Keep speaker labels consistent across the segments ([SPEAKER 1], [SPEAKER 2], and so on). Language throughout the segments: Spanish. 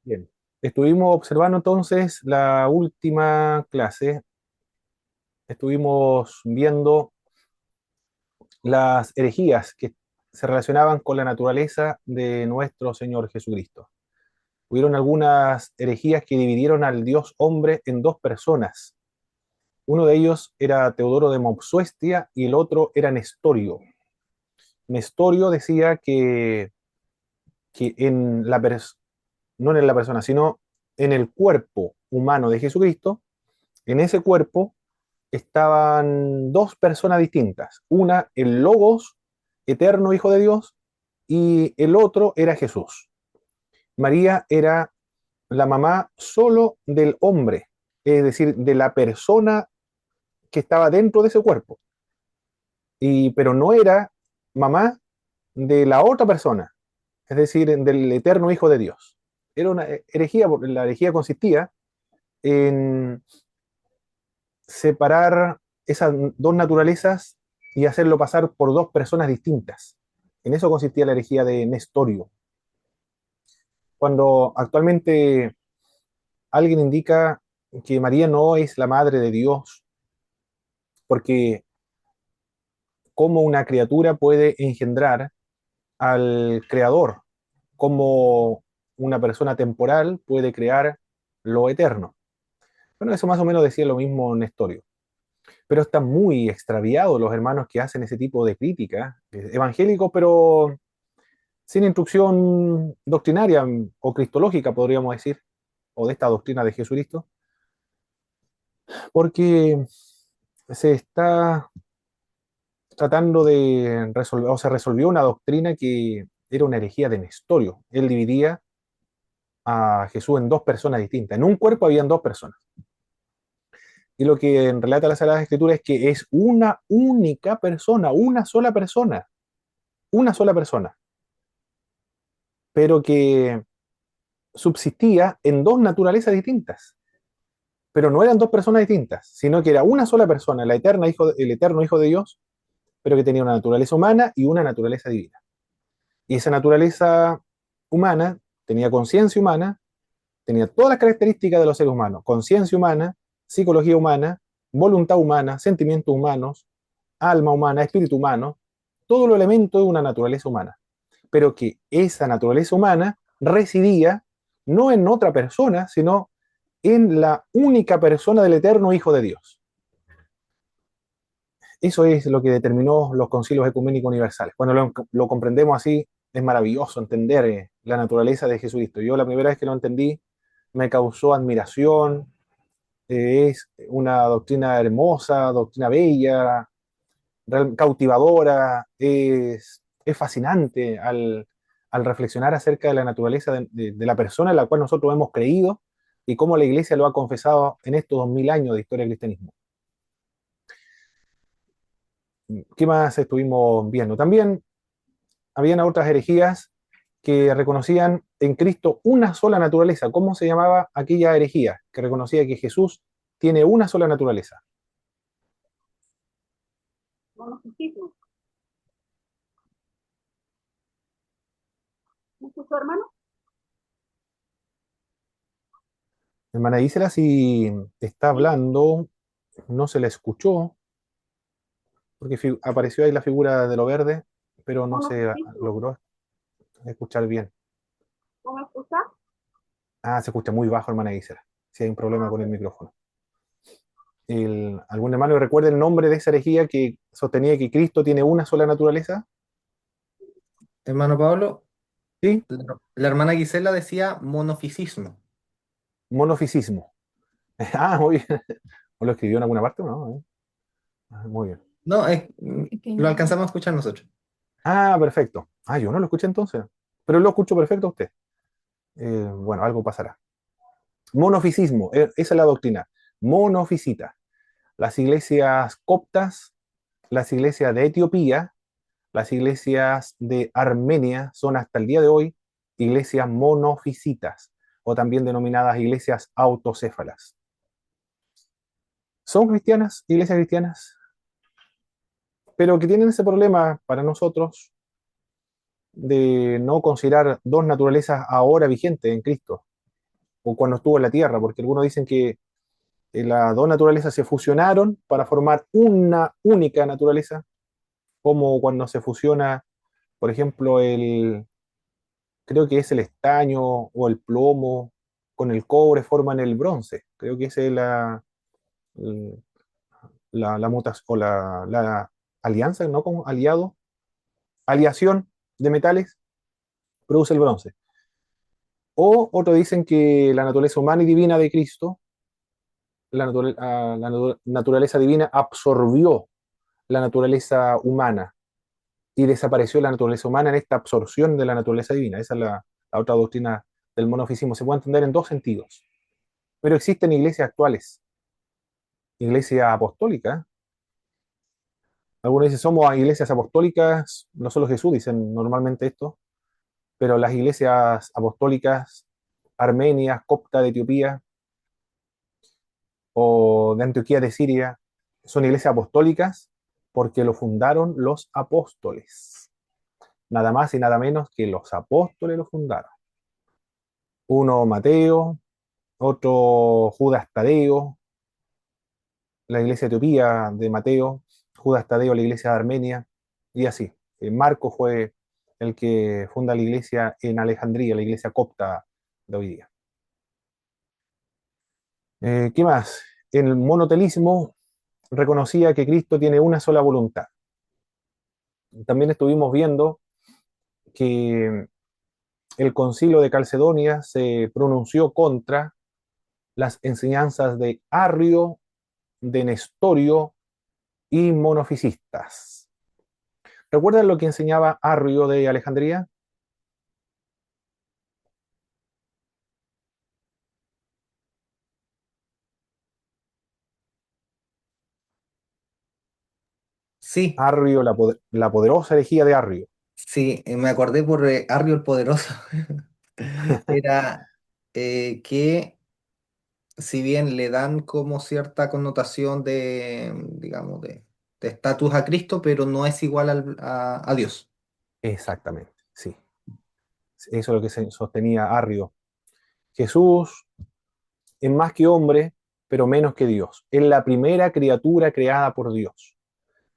[SPEAKER 1] Bien, estuvimos observando entonces la última clase, estuvimos viendo las herejías que se relacionaban con la naturaleza de nuestro Señor Jesucristo. Hubieron algunas herejías que dividieron al Dios hombre en dos personas. Uno de ellos era Teodoro de Mopsuestia y el otro era Nestorio. Nestorio decía que no en la persona, sino en el cuerpo humano de Jesucristo, en ese cuerpo estaban dos personas distintas. Una, el Logos, eterno Hijo de Dios, y el otro era Jesús. María era la mamá solo del hombre, es decir, de la persona que estaba dentro de ese cuerpo, pero no era mamá de la otra persona, es decir, del eterno Hijo de Dios. Era una herejía, porque la herejía consistía en separar esas dos naturalezas y hacerlo pasar por dos personas distintas. En eso consistía la herejía de Nestorio. Cuando actualmente alguien indica que María no es la madre de Dios, porque cómo una criatura puede engendrar al creador, cómo una persona temporal puede crear lo eterno. Bueno, eso más o menos decía lo mismo Nestorio. Pero están muy extraviados los hermanos que hacen ese tipo de crítica, evangélicos, pero sin instrucción doctrinaria o cristológica, podríamos decir, o de esta doctrina de Jesucristo, porque se está tratando de resolver, o se resolvió una doctrina que era una herejía de Nestorio. Él dividía a Jesús en dos personas distintas. En un cuerpo habían dos personas. Y lo que relata la Sagrada Escritura es que es una única persona, una sola persona, pero que subsistía en dos naturalezas distintas. Pero no eran dos personas distintas, sino que era una sola persona, el eterno Hijo de Dios, pero que tenía una naturaleza humana y una naturaleza divina. Y esa naturaleza humana tenía conciencia humana, tenía todas las características de los seres humanos: conciencia humana, psicología humana, voluntad humana, sentimientos humanos, alma humana, espíritu humano, todos los elementos de una naturaleza humana. Pero que esa naturaleza humana residía no en otra persona, sino en la única persona del eterno Hijo de Dios. Eso es lo que determinó los concilios ecuménicos universales. Cuando lo comprendemos así, es maravilloso entender la naturaleza de Jesucristo. Yo la primera vez que lo entendí me causó admiración, es una doctrina hermosa, doctrina bella, cautivadora, es fascinante al reflexionar acerca de la naturaleza de la persona en la cual nosotros hemos creído y cómo la Iglesia lo ha confesado en estos 2000 años de historia del cristianismo. ¿Qué más estuvimos viendo? También habían otras herejías que reconocían en Cristo una sola naturaleza. ¿Cómo se llamaba aquella herejía que reconocía que Jesús tiene una sola naturaleza?
[SPEAKER 2] Monoficismo. ¿Me escuchó, hermano?
[SPEAKER 1] Hermana Isela, si está
[SPEAKER 2] Sí.
[SPEAKER 1] hablando, no se la escuchó, porque apareció ahí la figura de lo verde, pero no se
[SPEAKER 2] Monoficismo.
[SPEAKER 1] logró escuchar bien.
[SPEAKER 2] ¿No me escucha?
[SPEAKER 1] Ah, se escucha muy bajo, hermana Isela. Si hay un problema
[SPEAKER 2] Ah,
[SPEAKER 1] con el
[SPEAKER 2] ok.
[SPEAKER 1] micrófono. ¿Algún hermano que recuerde el nombre de esa herejía que sostenía que Cristo tiene una sola naturaleza?
[SPEAKER 3] Hermano Pablo,
[SPEAKER 1] Sí,
[SPEAKER 3] la hermana Gisela decía monofisismo.
[SPEAKER 1] monofisismo. Ah, muy bien. ¿O lo escribió en alguna parte o no? Muy bien.
[SPEAKER 3] No, lo alcanzamos a escuchar nosotros.
[SPEAKER 1] Ah, perfecto. Ah, yo no lo escuché entonces. Pero lo escucho perfecto a usted. Bueno, algo pasará. Monofisismo, esa es la doctrina. Monofisita. Las iglesias coptas, las iglesias de Etiopía, las iglesias de Armenia son hasta el día de hoy iglesias monofisitas, o también denominadas iglesias autocéfalas. Son cristianas, iglesias cristianas, pero que tienen ese problema para nosotros de no considerar dos naturalezas ahora vigentes en Cristo. o cuando estuvo en la tierra, porque algunos dicen que las dos naturalezas se fusionaron para formar una única naturaleza, como cuando se fusiona, por ejemplo, creo que es el estaño o el plomo con el cobre forman el bronce. Creo que esa es la mutación o la alianza, ¿no? Como aliado, aliación de metales produce el bronce. O otros dicen que la naturaleza humana y divina de Cristo, la naturaleza divina absorbió la naturaleza humana y desapareció la naturaleza humana en esta absorción de la naturaleza divina. Esa es la otra doctrina del monofisismo. Se puede entender en dos sentidos. Pero existen iglesias actuales, iglesias apostólicas. Algunos dicen somos iglesias apostólicas, no solo Jesús, dicen normalmente esto, pero las iglesias apostólicas armenias, copta de Etiopía o de Antioquía de Siria, son iglesias apostólicas porque lo fundaron los apóstoles. Nada más y nada menos que los apóstoles lo fundaron. Uno Mateo, otro Judas Tadeo, la iglesia de Etiopía de Mateo, Judas Tadeo, la iglesia de Armenia, y así. Marco fue el que funda la iglesia en Alejandría, la iglesia copta de hoy día. ¿Qué más? El monotelismo reconocía que Cristo tiene una sola voluntad. También estuvimos viendo que el concilio de Calcedonia se pronunció contra las enseñanzas de Arrio, de Nestorio y monofisistas. ¿Recuerdan lo que enseñaba Arrio de Alejandría?
[SPEAKER 3] Sí,
[SPEAKER 1] Arrio, la poderosa herejía de Arrio.
[SPEAKER 3] sí, me acordé por Arrio el Poderoso. Era que si bien le dan como cierta connotación de, digamos, de estatus a Cristo, pero no es igual a Dios.
[SPEAKER 1] Exactamente, sí. Eso es lo que se sostenía Arrio. Jesús es más que hombre, pero menos que Dios. Es la primera criatura creada por Dios.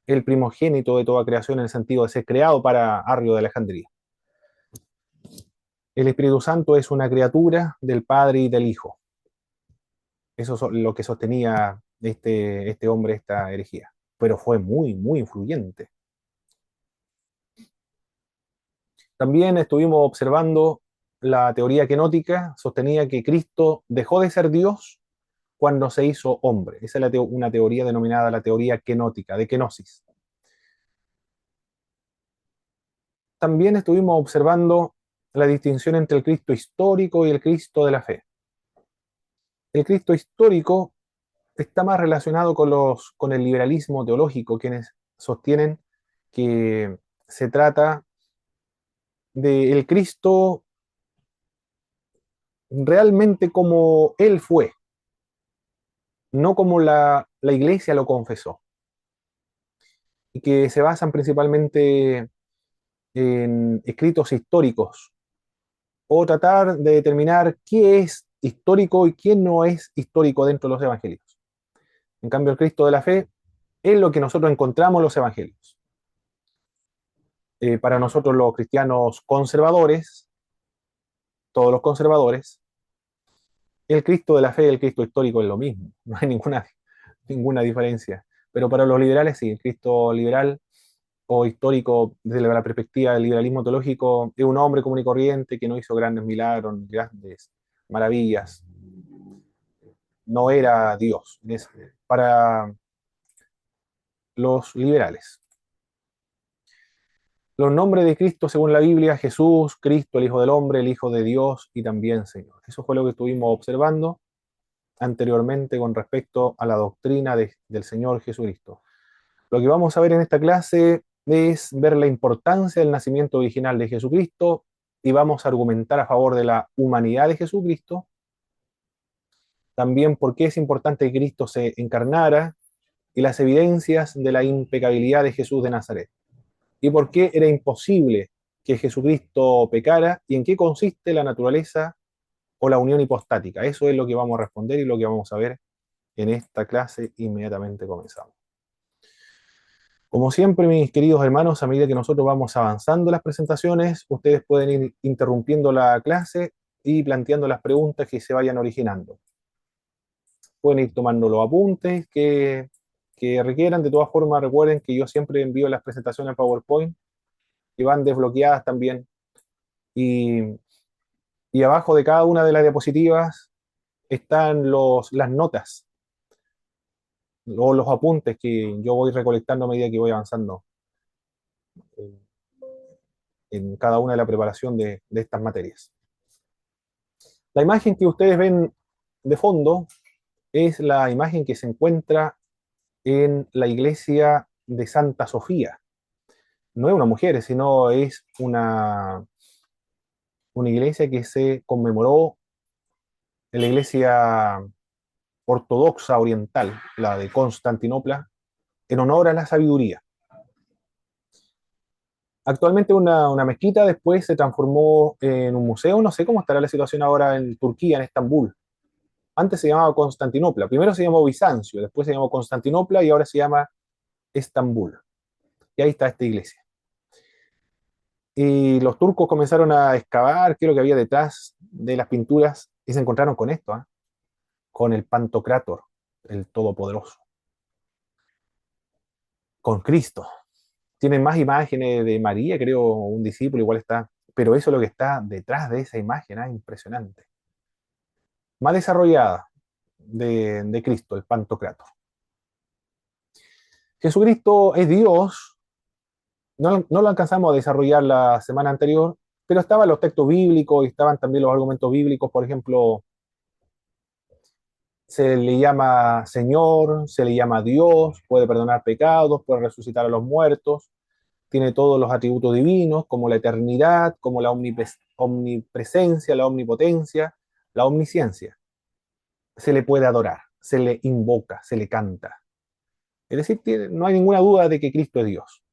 [SPEAKER 1] El primogénito de toda creación en el sentido de ser creado para Arrio de Alejandría. El Espíritu Santo es una criatura del Padre y del Hijo. Eso es lo que sostenía este hombre, esta herejía. Pero fue muy, muy influyente. También estuvimos observando la teoría kenótica, sostenía que Cristo dejó de ser Dios cuando se hizo hombre. Esa es una teoría denominada la teoría kenótica, de kenosis. También estuvimos observando la distinción entre el Cristo histórico y el Cristo de la fe. El Cristo histórico está más relacionado con el liberalismo teológico, quienes sostienen que se trata del Cristo realmente como Él fue, no como la iglesia lo confesó, y que se basan principalmente en escritos históricos, o tratar de determinar qué es histórico y qué no es histórico dentro de los evangelios. En cambio, el Cristo de la fe es lo que nosotros encontramos en los evangelios. Para nosotros los cristianos conservadores, todos los conservadores, el Cristo de la fe y el Cristo histórico es lo mismo, no hay ninguna diferencia. Pero para los liberales sí, el Cristo liberal o histórico desde la perspectiva del liberalismo teológico es un hombre común y corriente que no hizo grandes milagros, grandes maravillas, no era Dios para los liberales. Los nombres de Cristo según la Biblia: Jesús, Cristo, el Hijo del Hombre, el Hijo de Dios y también Señor. Eso fue lo que estuvimos observando anteriormente con respecto a la doctrina del Señor Jesucristo. Lo que vamos a ver en esta clase es ver la importancia del nacimiento original de Jesucristo y vamos a argumentar a favor de la humanidad de Jesucristo. También por qué es importante que Cristo se encarnara y las evidencias de la impecabilidad de Jesús de Nazaret. Y por qué era imposible que Jesucristo pecara y en qué consiste la naturaleza o la unión hipostática? Eso es lo que vamos a responder y lo que vamos a ver en esta clase. Inmediatamente comenzamos. Como siempre, mis queridos hermanos, a medida que nosotros vamos avanzando las presentaciones, ustedes pueden ir interrumpiendo la clase y planteando las preguntas que se vayan originando. Pueden ir tomando los apuntes que requieran. De todas formas, recuerden que yo siempre envío las presentaciones en PowerPoint y van desbloqueadas también. Y, y abajo de cada una de las diapositivas están las notas o los apuntes que yo voy recolectando a medida que voy avanzando en, en cada una de la preparación de estas materias. La imagen que ustedes ven de fondo es la imagen que se encuentra en la iglesia de Santa Sofía. No es una mujer, sino es una iglesia que se conmemoró en la iglesia ortodoxa oriental, la de Constantinopla, en honor a la sabiduría. Actualmente una mezquita, después se transformó en un museo. No sé cómo estará la situación ahora en Turquía, en Estambul. Antes se llamaba Constantinopla, primero se llamó Bizancio, después se llamó Constantinopla y ahora se llama Estambul. Y ahí está esta iglesia. Y los turcos comenzaron a excavar qué es lo que había detrás de las pinturas y se encontraron con esto, ¿eh? Con el Pantocrátor, el Todopoderoso, con Cristo. Tienen más imágenes de María, creo, un discípulo igual está, pero eso es lo que está detrás de esa imagen, ¿eh? Impresionante. Más desarrollada de Cristo, el Pantocrátor. Jesucristo es Dios. No lo alcanzamos a desarrollar la semana anterior, pero estaban los textos bíblicos y estaban también los argumentos bíblicos. Por ejemplo, se le llama Señor, se le llama Dios, puede perdonar pecados, puede resucitar a los muertos, tiene todos los atributos divinos, como la eternidad, como la omnipresencia, la omnipotencia, la omnisciencia. Se le puede adorar, se le invoca, se le canta. Es decir, no hay ninguna duda de que Cristo es Dios.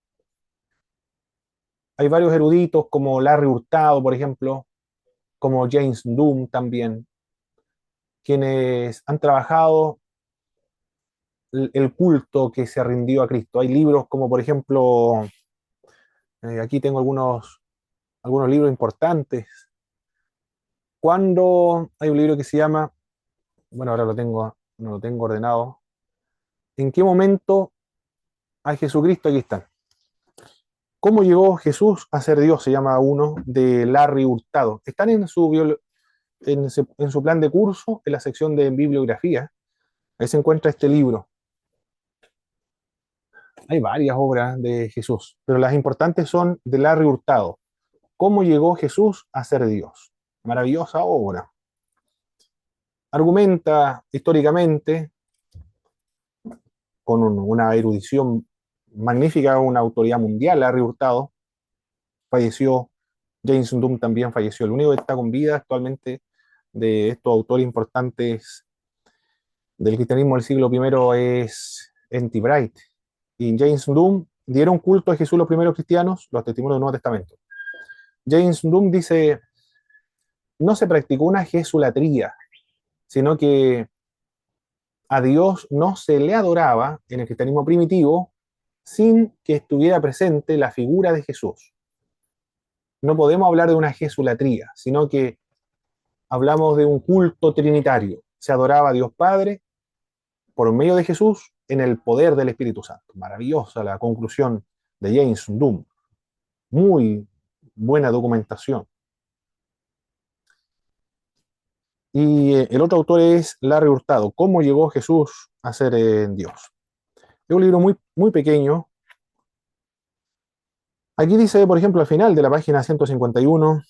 [SPEAKER 1] Hay varios eruditos como Larry Hurtado, por ejemplo, como James Doom también, quienes han trabajado el culto que se rindió a Cristo. Hay libros como, por ejemplo, aquí tengo algunos libros importantes. Cuando hay un libro que se llama, bueno, ahora no lo tengo ordenado. ¿En qué momento hay Jesucristo? Aquí están. ¿Cómo llegó Jesús a ser Dios? Se llama uno de Larry Hurtado. Están en su plan de curso, en la sección de bibliografía. Ahí se encuentra este libro. Hay varias obras de Jesús, pero las importantes son de Larry Hurtado. ¿Cómo llegó Jesús a ser Dios? Maravillosa obra. Argumenta históricamente, con una erudición magnífica, una autoridad mundial. Larry Hurtado falleció, James Doom también falleció. El único que está con vida actualmente de estos autores importantes del cristianismo del siglo I es N.T. Bright. Y James Doom dieron culto a Jesús los primeros cristianos, los testimonios del Nuevo Testamento. James Doom dice, no se practicó una jesulatría, sino que a Dios no se le adoraba en el cristianismo primitivo sin que estuviera presente la figura de Jesús. No podemos hablar de una jesulatría, sino que hablamos de un culto trinitario. Se adoraba a Dios Padre por medio de Jesús en el poder del Espíritu Santo. Maravillosa la conclusión de James Doom. Muy buena documentación. Y el otro autor es Larry Hurtado. ¿Cómo llegó Jesús a ser Dios? Es un libro muy, muy pequeño. Aquí dice, por ejemplo, al final de la página 151,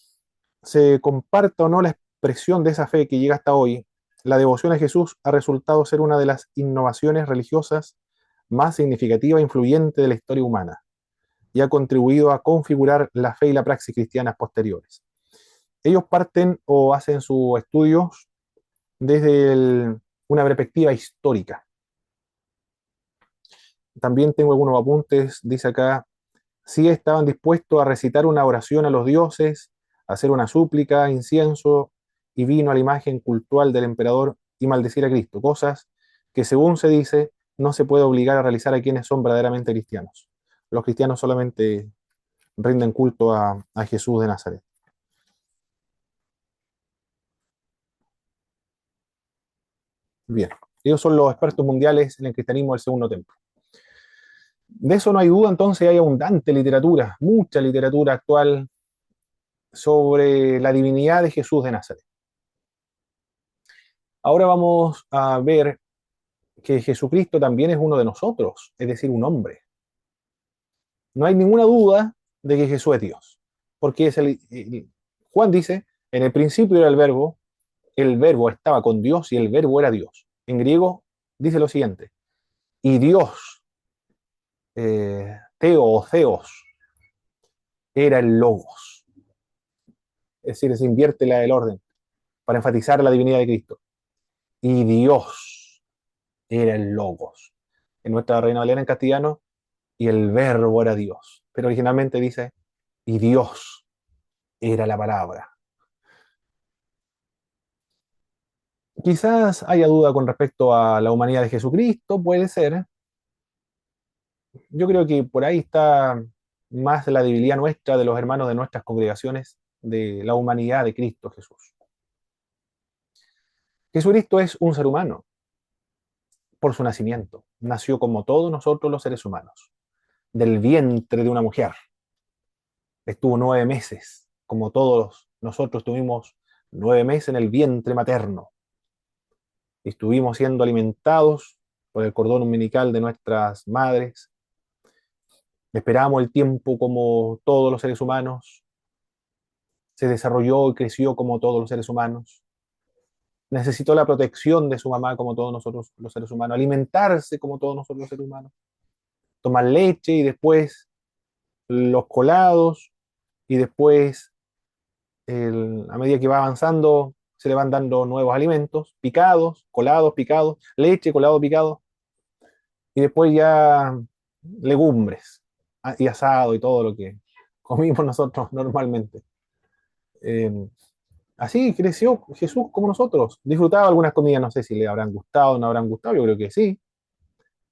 [SPEAKER 1] se comparta o no la expresión de esa fe que llega hasta hoy. La devoción a Jesús ha resultado ser una de las innovaciones religiosas más significativa e influyente de la historia humana y ha contribuido a configurar la fe y la praxis cristianas posteriores. Ellos parten o hacen sus estudios desde una perspectiva histórica. También tengo algunos apuntes, dice acá, si estaban dispuestos a recitar una oración a los dioses, a hacer una súplica, incienso y vino a la imagen cultual del emperador y maldecir a Cristo, cosas que según se dice no se puede obligar a realizar a quienes son verdaderamente cristianos. Los cristianos solamente rinden culto a Jesús de Nazaret. Bien, ellos son los expertos mundiales en el cristianismo del segundo templo. De eso no hay duda, entonces hay abundante literatura, mucha literatura actual sobre la divinidad de Jesús de Nazaret. Ahora vamos a ver que Jesucristo también es uno de nosotros, es decir, un hombre. No hay ninguna duda de que Jesús es Dios, porque Juan dice, en el principio era el verbo estaba con Dios y el verbo era Dios. En griego dice lo siguiente, y Dios, Teo o Theos, era el Logos. Es decir, se invierte el orden para enfatizar la divinidad de Cristo. Y Dios era el Logos. En nuestra Reina Valera en castellano, y el verbo era Dios. Pero originalmente dice, y Dios era la palabra. Quizás haya duda con respecto a la humanidad de Jesucristo, puede ser. Yo creo que por ahí está más la debilidad nuestra, de los hermanos de nuestras congregaciones, de la humanidad de Cristo Jesús. Jesucristo es un ser humano por su nacimiento. Nació como todos nosotros los seres humanos, del vientre de una mujer. Estuvo 9 meses, como todos nosotros tuvimos 9 meses en el vientre materno. Estuvimos siendo alimentados por el cordón umbilical de nuestras madres. Esperamos el tiempo como todos los seres humanos. Se desarrolló y creció como todos los seres humanos. Necesitó la protección de su mamá como todos nosotros los seres humanos. Alimentarse como todos nosotros los seres humanos. Tomar leche y después los colados y después a medida que va avanzando se le van dando nuevos alimentos, picados, leche, colado, picado, y después ya legumbres y asado y todo lo que comimos nosotros normalmente. Eh, Así creció Jesús como nosotros. Disfrutaba algunas comidas, no sé si le habrán gustado o no habrán gustado, yo creo que sí.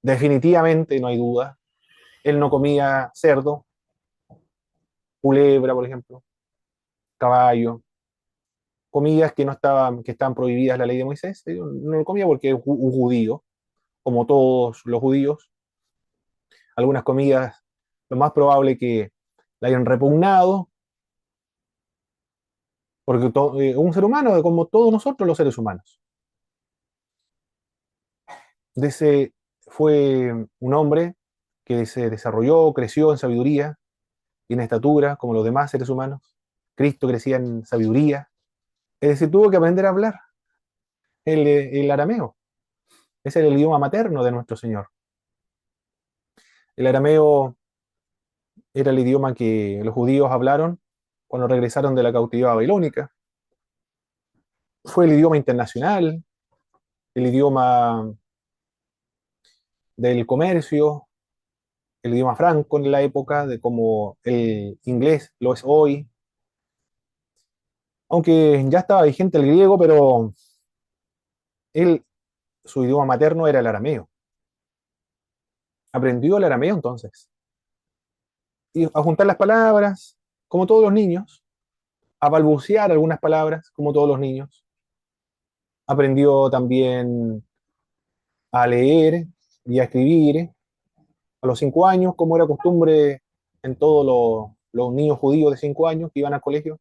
[SPEAKER 1] Definitivamente, no hay duda. Él no comía cerdo, culebra, por ejemplo, caballo, comidas que no estaban, que estaban prohibidas en la ley de Moisés. Él no lo comía porque es un judío, como todos los judíos. Algunas comidas, lo más probable que la hayan repugnado, porque un ser humano, como todos nosotros los seres humanos. De ese fue un hombre que se desarrolló, creció en sabiduría y en estatura, como los demás seres humanos. Cristo crecía en sabiduría, es decir, tuvo que aprender a hablar el arameo. Ese era el idioma materno de nuestro Señor. El arameo era el idioma que los judíos hablaron cuando regresaron de la cautividad babilónica. Fue el idioma internacional, el idioma del comercio, el idioma franco en la época, de como el inglés lo es hoy. Aunque ya estaba vigente el griego, pero él, su idioma materno era el arameo. Aprendió el arameo entonces. Y a juntar las palabras, como todos los niños, a balbucear algunas palabras, como todos los niños. Aprendió también a leer y a escribir a los 5 años, como era costumbre en todos los niños judíos de 5 años que iban al colegio.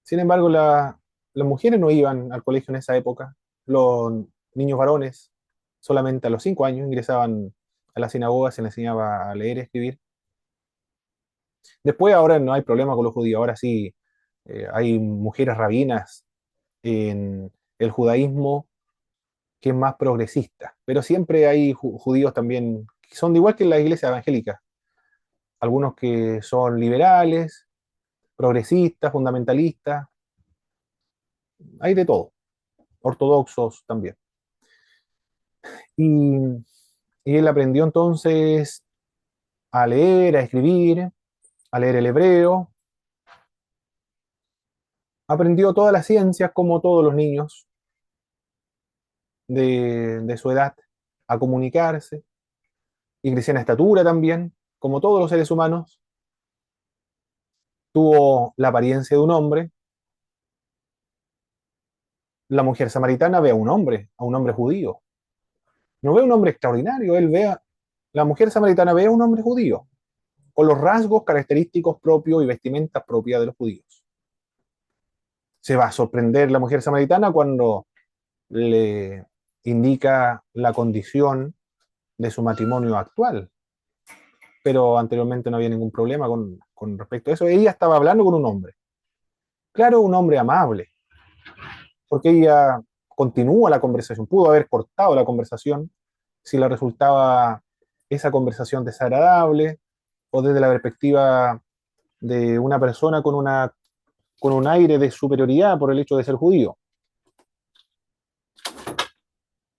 [SPEAKER 1] Sin embargo, las mujeres no iban al colegio en esa época. Los niños varones solamente a los 5 años ingresaban a la sinagoga, se les enseñaba a leer y escribir. Después ahora no hay problema con los judíos, ahora sí hay mujeres rabinas en el judaísmo que es más progresista, pero siempre hay judíos también que son igual que en la iglesia evangélica, algunos que son liberales, progresistas, fundamentalistas, hay de todo, ortodoxos también. Y, y él aprendió entonces a leer, a escribir, a leer el hebreo, Aprendió todas las ciencias como todos los niños de su edad, a comunicarse, y creció en estatura también, como todos los seres humanos. Tuvo la apariencia de un hombre. La mujer samaritana ve a un hombre judío. No ve a un hombre extraordinario, la mujer samaritana ve a un hombre judío, con los rasgos característicos propios y vestimentas propias de los judíos. Se va a sorprender la mujer samaritana cuando le indica la condición de su matrimonio actual, pero anteriormente no había ningún problema con respecto a eso. Ella estaba hablando con un hombre, claro, un hombre amable, porque ella continúa la conversación, pudo haber cortado la conversación si le resultaba esa conversación desagradable o desde la perspectiva de una persona con un aire de superioridad por el hecho de ser judío.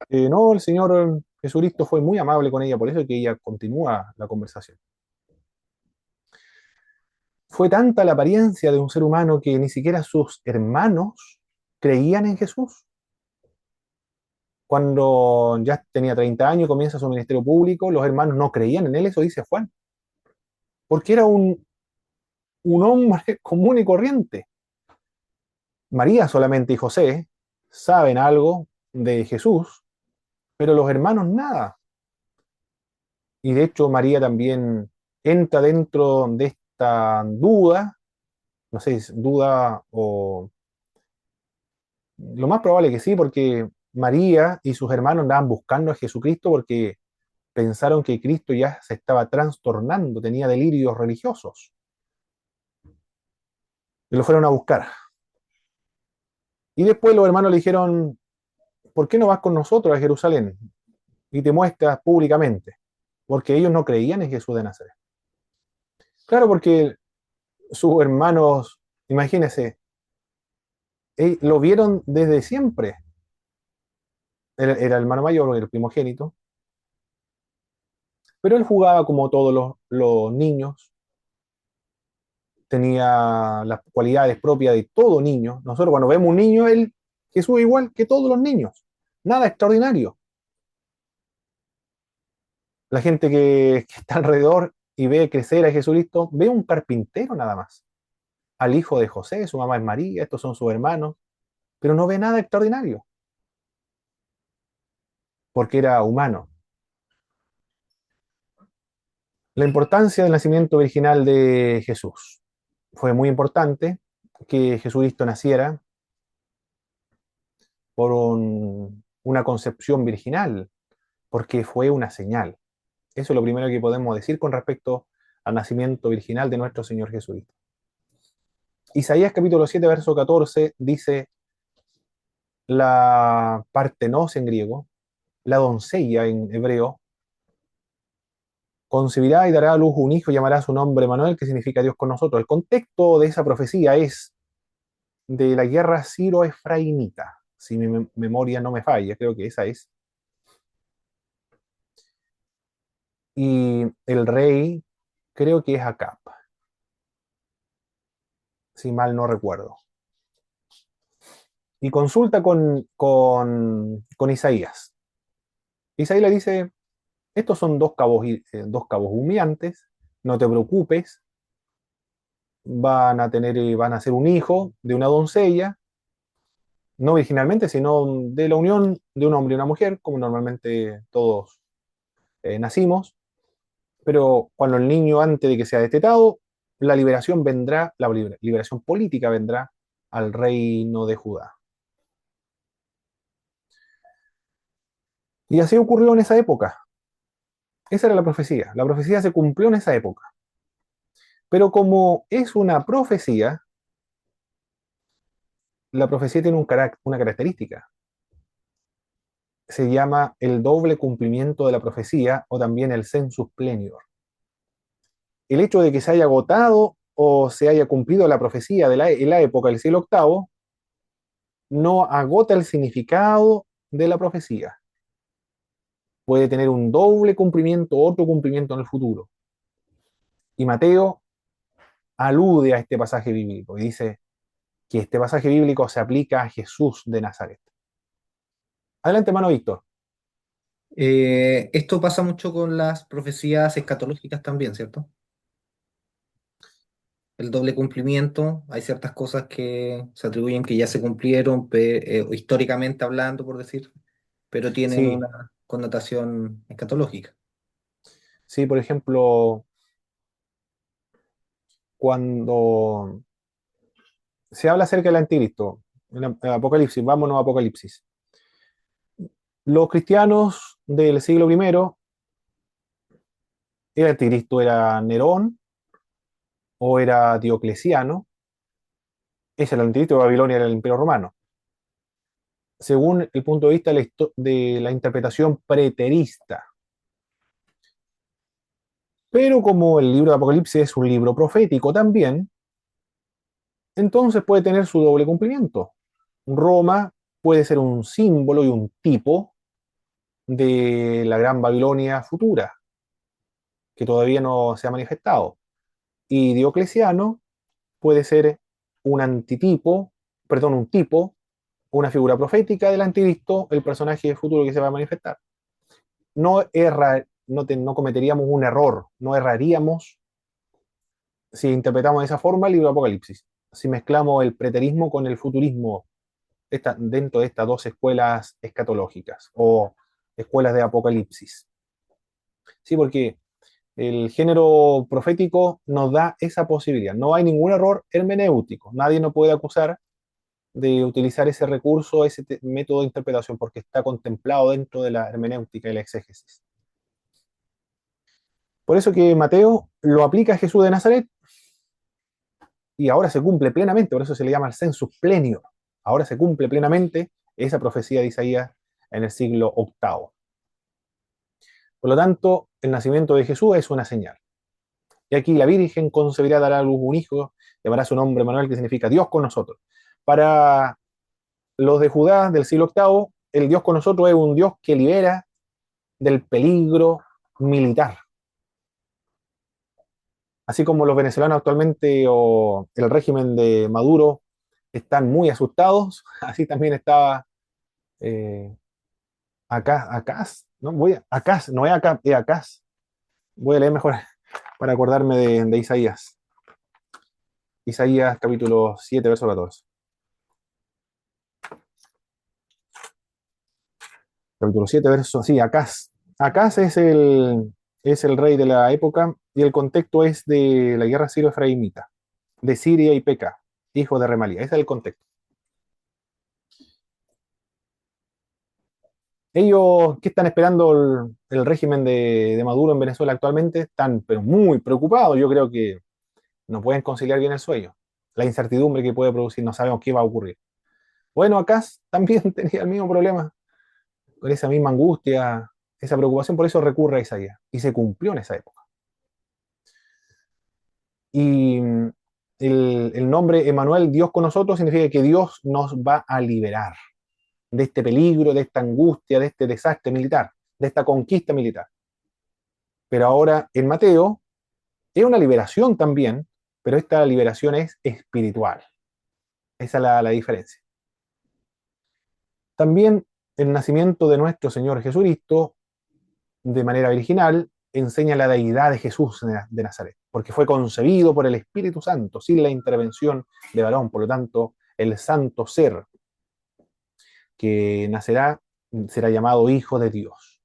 [SPEAKER 1] No, el Señor Jesucristo fue muy amable con ella, por eso es que ella continúa la conversación. Fue tanta la apariencia de un ser humano que ni siquiera sus hermanos creían en Jesús. Cuando ya tenía 30 años, comienza su ministerio público, los hermanos no creían en él, eso dice Juan, porque era un hombre común y corriente. María solamente y José saben algo de Jesús, pero los hermanos nada. Y de hecho María también entra dentro de esta duda, no sé si es duda o lo más probable que sí, porque María y sus hermanos andaban buscando a Jesucristo porque pensaron que Cristo ya se estaba trastornando, tenía delirios religiosos. Y lo fueron a buscar. Y después los hermanos le dijeron, ¿por qué no vas con nosotros a Jerusalén y te muestras públicamente? Porque ellos no creían en Jesús de Nazaret. Claro, porque sus hermanos, imagínense, lo vieron desde siempre. Era el hermano mayor, el primogénito, pero él jugaba como todos los niños, tenía las cualidades propias de todo niño. Nosotros cuando vemos un niño, Jesús es igual que todos los niños, nada extraordinario. La gente que está alrededor y ve crecer a Jesucristo, ve un carpintero nada más, al hijo de José, su mamá es María, estos son sus hermanos, pero no ve nada extraordinario, porque era humano. La importancia del nacimiento virginal de Jesús. Fue muy importante que Jesucristo naciera por una concepción virginal, porque fue una señal. Eso es lo primero que podemos decir con respecto al nacimiento virginal de nuestro Señor Jesucristo. Isaías capítulo 7, verso 14 dice, la partenos en griego, la doncella en hebreo, concebirá y dará a luz un hijo y llamará su nombre Manuel, que significa Dios con nosotros. El contexto de esa profecía es de la guerra siro-efraimita, si mi memoria no me falla, creo que esa es. Y el rey creo que es Acab, si mal no recuerdo. Y consulta con Isaías. Isaías le dice, estos son dos cabos humeantes, no te preocupes, van a ser un hijo de una doncella, no originalmente, sino de la unión de un hombre y una mujer, como normalmente todos nacimos, pero cuando el niño, antes de que sea destetado, la liberación vendrá, la liberación política vendrá al reino de Judá. Y así ocurrió en esa época. Esa era la profecía. La profecía se cumplió en esa época. Pero como es una profecía, la profecía tiene una característica. Se llama el doble cumplimiento de la profecía o también el sensus plenior. El hecho de que se haya agotado o se haya cumplido la profecía en la época del siglo octavo no agota el significado de la profecía. Puede tener un doble cumplimiento, otro cumplimiento en el futuro. Y Mateo alude a este pasaje bíblico y dice, que este pasaje bíblico se aplica a Jesús de Nazaret. Adelante, hermano Víctor.
[SPEAKER 3] Esto pasa mucho con las profecías escatológicas también, ¿cierto? El doble cumplimiento, hay ciertas cosas que se atribuyen que ya se cumplieron, históricamente hablando, por decir, pero tienen
[SPEAKER 1] Sí,
[SPEAKER 3] una connotación escatológica.
[SPEAKER 1] sí, por ejemplo, cuando se habla acerca del anticristo, en Apocalipsis, vámonos a Apocalipsis. Los cristianos del siglo primero, el anticristo era Nerón o era Diocleciano, ese era el anticristo, Babilonia era el imperio romano. Según el punto de vista de la interpretación preterista. Pero como el libro de Apocalipsis es un libro profético también, entonces puede tener su doble cumplimiento. Roma puede ser un símbolo y un tipo de la gran Babilonia futura, que todavía no se ha manifestado. Y Diocleciano puede ser un antitipo, perdón, un tipo, una figura profética del anticristo, el personaje futuro que se va a manifestar. No cometeríamos un error, no erraríamos si interpretamos de esa forma el libro de Apocalipsis. Si mezclamos el preterismo con el futurismo dentro de estas dos escuelas escatológicas o escuelas de Apocalipsis. Sí, porque el género profético nos da esa posibilidad. No hay ningún error hermenéutico. Nadie nos puede acusar de utilizar ese recurso, ese método de interpretación, porque está contemplado dentro de la hermenéutica y la exégesis. Por eso que Mateo lo aplica a Jesús de Nazaret y ahora se cumple plenamente, por eso se le llama el sensus plenio. Ahora se cumple plenamente esa profecía de Isaías en el siglo octavo. Por lo tanto, el nacimiento de Jesús es una señal. Y aquí la Virgen concebirá, dará a luz un hijo, llamará su nombre Manuel, que significa Dios con nosotros. Para los de Judá del siglo octavo, el Dios con nosotros es un Dios que libera del peligro militar. Así como los venezolanos actualmente o el régimen de Maduro están muy asustados, así también estaba eh, acá, ¿no? Acá, no es acá, es acá. Voy a leer mejor para acordarme de Isaías. Isaías capítulo 7, verso 14. Capítulo 7, verso, sí, Acaz. Acaz es el rey de la época y el contexto es de la guerra siro-efraimita, de Siria y Peca, hijo de Remalía. Ese es el contexto. Ellos, ¿qué están esperando el régimen de Maduro en Venezuela actualmente? Están, pero muy preocupados. Yo creo que no pueden conciliar bien el sueño. La incertidumbre que puede producir, no sabemos qué va a ocurrir. Bueno, acá también tenía el mismo problema, con esa misma angustia, esa preocupación, por eso recurre a Isaías. Y se cumplió en esa época. Y el nombre Emanuel, Dios con nosotros, significa que Dios nos va a liberar de este peligro, de esta angustia, de este desastre militar, de esta conquista militar. Pero ahora en Mateo es una liberación también, pero esta liberación es espiritual. Esa es la diferencia. También el nacimiento de nuestro Señor Jesucristo, de manera original, enseña la deidad de Jesús de Nazaret, porque fue concebido por el Espíritu Santo, sin la intervención de varón. Por lo tanto, el santo ser que nacerá será llamado Hijo de Dios.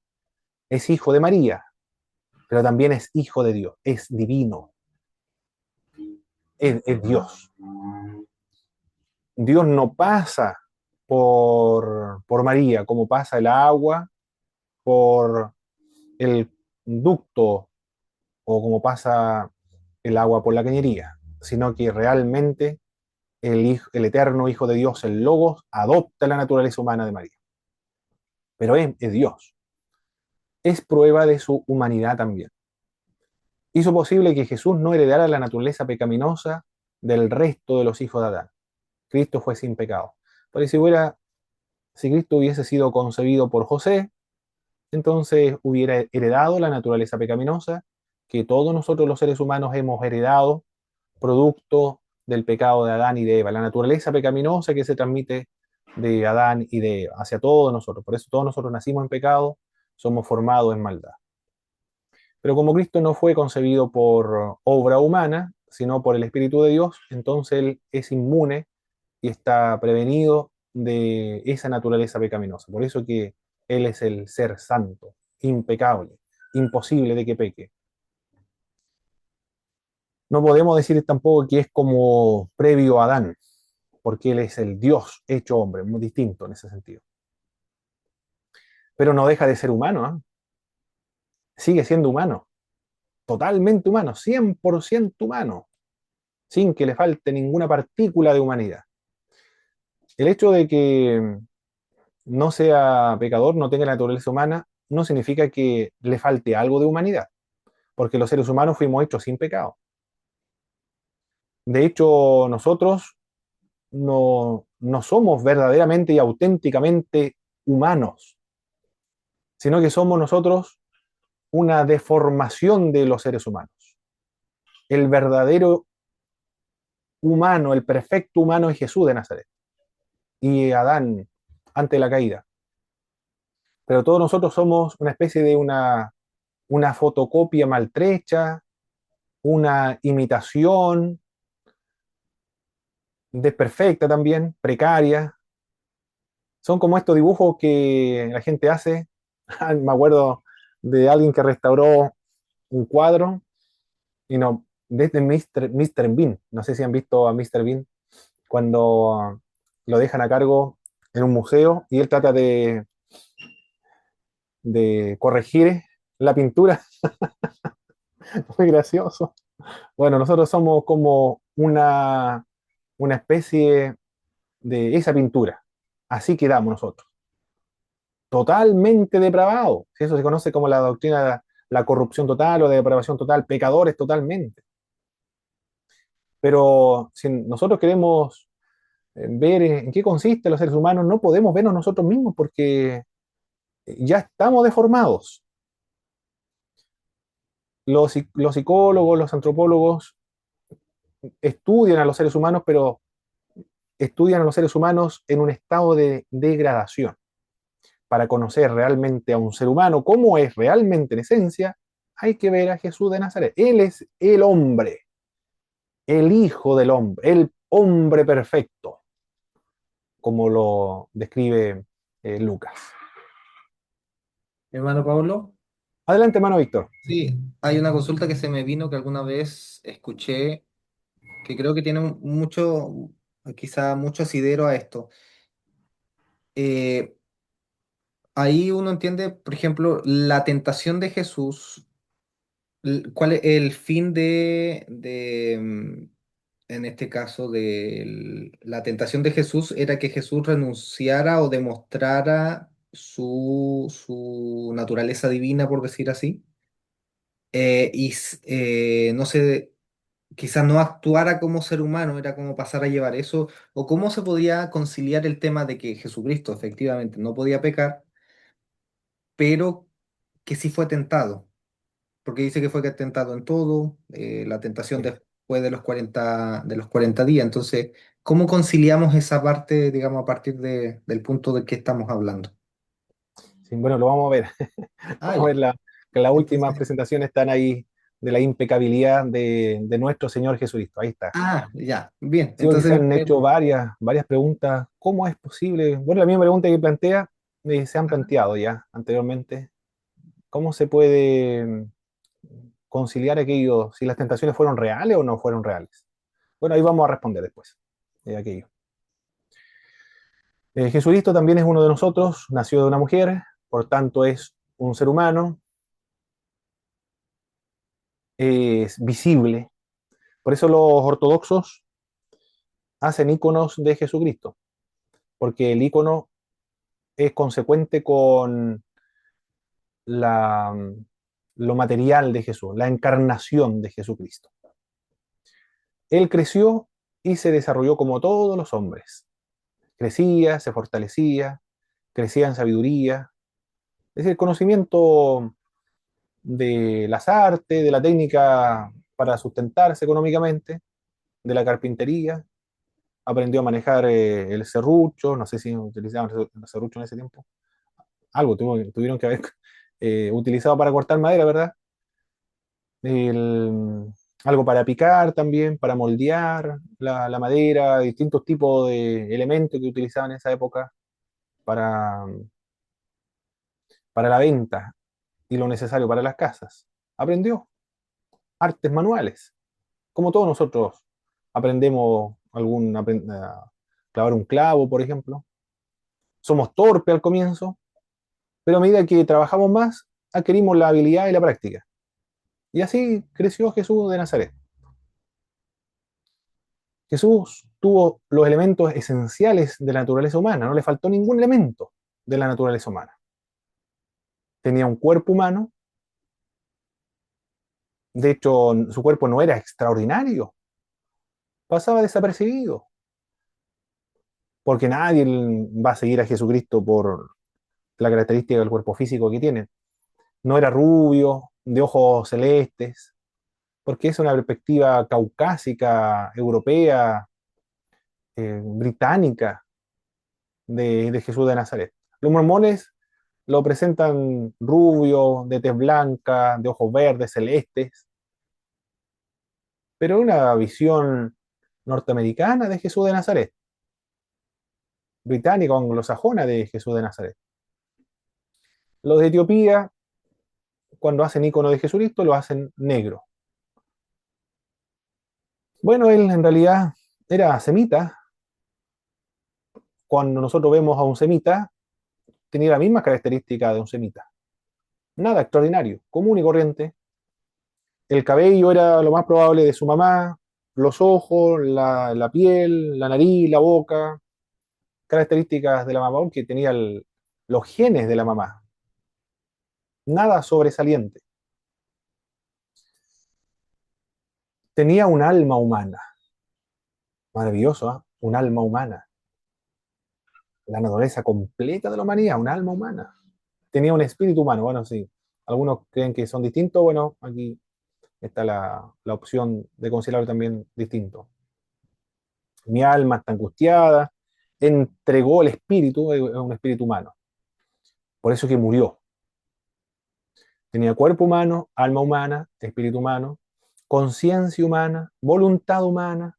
[SPEAKER 1] Es hijo de María, pero también es hijo de Dios, es divino, es Dios. Dios no pasa por María como pasa el agua por el ducto o como pasa el agua por la cañería, sino que realmente el eterno Hijo de Dios, el Logos, adopta la naturaleza humana de María. Pero es Dios. Es prueba de su humanidad también. Hizo posible que Jesús no heredara la naturaleza pecaminosa del resto de los hijos de Adán. Cristo fue sin pecado. Pero si Cristo hubiese sido concebido por José, entonces hubiera heredado la naturaleza pecaminosa que todos nosotros los seres humanos hemos heredado producto del pecado de Adán y de Eva, la naturaleza pecaminosa que se transmite de Adán y de Eva hacia todos nosotros. Por eso todos nosotros nacimos en pecado, somos formados en maldad. Pero como Cristo no fue concebido por obra humana, sino por el Espíritu de Dios, entonces Él es inmune y está prevenido de esa naturaleza pecaminosa. Por eso que Él es el ser santo, impecable, imposible de que peque. No podemos decir tampoco que es como previo a Adán, porque Él es el Dios hecho hombre, muy distinto en ese sentido. Pero no deja de ser humano, ¿eh? Sigue siendo humano, totalmente humano, 100% humano, sin que le falte ninguna partícula de humanidad. El hecho de que no sea pecador, no tenga la naturaleza humana, no significa que le falte algo de humanidad, porque los seres humanos fuimos hechos sin pecado. De hecho, nosotros no somos verdaderamente y auténticamente humanos, sino que somos nosotros una deformación de los seres humanos. El verdadero humano, el perfecto humano es Jesús de Nazaret y Adán ante la caída. Pero todos nosotros somos una especie de una fotocopia maltrecha, una imitación desperfecta también, precaria. Son como estos dibujos que la gente hace. Me acuerdo de alguien que restauró un cuadro y no, desde Mr. Bean. No sé si han visto a Mr. Bean cuando lo dejan a cargo en un museo y él trata de corregir la pintura. Muy gracioso. Bueno, nosotros somos como una especie de esa pintura. Así quedamos nosotros. Totalmente depravados. Eso se conoce como la doctrina de la corrupción total o de depravación total, pecadores totalmente. Pero si nosotros queremos ver en qué consiste los seres humanos, no podemos vernos nosotros mismos porque ya estamos deformados. Los psicólogos, los antropólogos estudian a los seres humanos, pero estudian a los seres humanos en un estado de degradación. Para conocer realmente a un ser humano, cómo es realmente en esencia, hay que ver a Jesús de Nazaret. Él es el hombre, el hijo del hombre, el hombre perfecto, como lo describe Lucas.
[SPEAKER 3] Hermano Pablo,
[SPEAKER 1] Adelante, hermano Víctor.
[SPEAKER 3] sí, hay una consulta que se me vino que alguna vez escuché, que creo que tiene mucho, quizá mucho asidero a esto. Eh, Ahí uno entiende, por ejemplo, la tentación de Jesús. ¿Cuál es el fin en este caso, de la tentación de Jesús? Era que Jesús renunciara o demostrara su naturaleza divina, por decir así, no sé, quizás no actuara como ser humano, era como pasar a llevar eso, o cómo se podía conciliar el tema de que Jesucristo efectivamente no podía pecar, pero que sí fue tentado. Porque dice que fue tentado en todo, la tentación
[SPEAKER 1] Sí.
[SPEAKER 3] después de los 40 días. Entonces, ¿cómo conciliamos esa parte, digamos, a partir del punto de que estamos hablando?
[SPEAKER 1] Sí, bueno, lo vamos a ver.
[SPEAKER 3] Ah,
[SPEAKER 1] Vamos a ver
[SPEAKER 3] ya.
[SPEAKER 1] que las últimas
[SPEAKER 3] Entonces,
[SPEAKER 1] presentaciones están ahí de la impecabilidad de nuestro Señor Jesucristo. Ahí está.
[SPEAKER 3] ya, bien.
[SPEAKER 1] Sí, porque se
[SPEAKER 3] Entonces,
[SPEAKER 1] han hecho varias preguntas. ¿Cómo es posible? Bueno, la misma pregunta que plantea se han planteado ya anteriormente. ¿Cómo se puede conciliar aquello, si las tentaciones fueron reales o no fueron reales? Bueno, ahí vamos a responder después de aquello. Jesucristo también es uno de nosotros, nació de una mujer, por tanto es un ser humano, es visible. Por eso los ortodoxos hacen íconos de Jesucristo, porque el ícono es consecuente con la, lo material de Jesús, la encarnación de Jesucristo. Él creció y se desarrolló como todos los hombres. Crecía, se fortalecía, crecía en sabiduría, es decir, conocimiento de las artes, de la técnica para sustentarse económicamente, de la carpintería, aprendió a manejar el serrucho, no sé si utilizaban el serrucho en ese tiempo, algo tuvieron que haber utilizado para cortar madera, ¿verdad? Algo para picar también, para moldear la madera, distintos tipos de elementos que utilizaban en esa época para, para la venta y lo necesario para las casas. Aprendió artes manuales, como todos nosotros aprendemos a clavar un clavo, por ejemplo. Somos torpes al comienzo, pero a medida que trabajamos más, adquirimos la habilidad y la práctica. Y así creció Jesús de Nazaret. Jesús tuvo los elementos esenciales de la naturaleza humana, no le faltó ningún elemento de la naturaleza humana. Tenía un cuerpo humano, de hecho su cuerpo no era extraordinario, pasaba desapercibido, porque nadie va a seguir a Jesucristo por la característica del cuerpo físico que tiene. No era rubio, de ojos celestes, porque es una perspectiva caucásica, europea, británica de Jesús de Nazaret. Los mormones lo presentan rubio, de tez blanca, de ojos verdes, celestes, pero una visión norteamericana de Jesús de Nazaret, británica o anglosajona de Jesús de Nazaret. Los de Etiopía, cuando hacen icono de Jesucristo, lo hacen negro. Bueno, él en realidad era semita. Cuando nosotros vemos a un semita, tenía la misma característica de un semita. Nada extraordinario, común y corriente. El cabello era lo más probable de su mamá, los ojos, la piel, la nariz, la boca, características de la mamá, porque tenía los genes de la mamá. Nada sobresaliente. Tenía un alma humana. Maravilloso, ¿eh? Un alma humana. La naturaleza completa de la humanidad, un alma humana. Tenía un espíritu humano, bueno, sí. Algunos creen que son distintos, bueno, aquí está la opción de considerarlo también distinto. Mi alma está angustiada, entregó el espíritu, es un espíritu humano. Por eso que murió. Tenía cuerpo humano, alma humana, espíritu humano, conciencia humana, voluntad humana,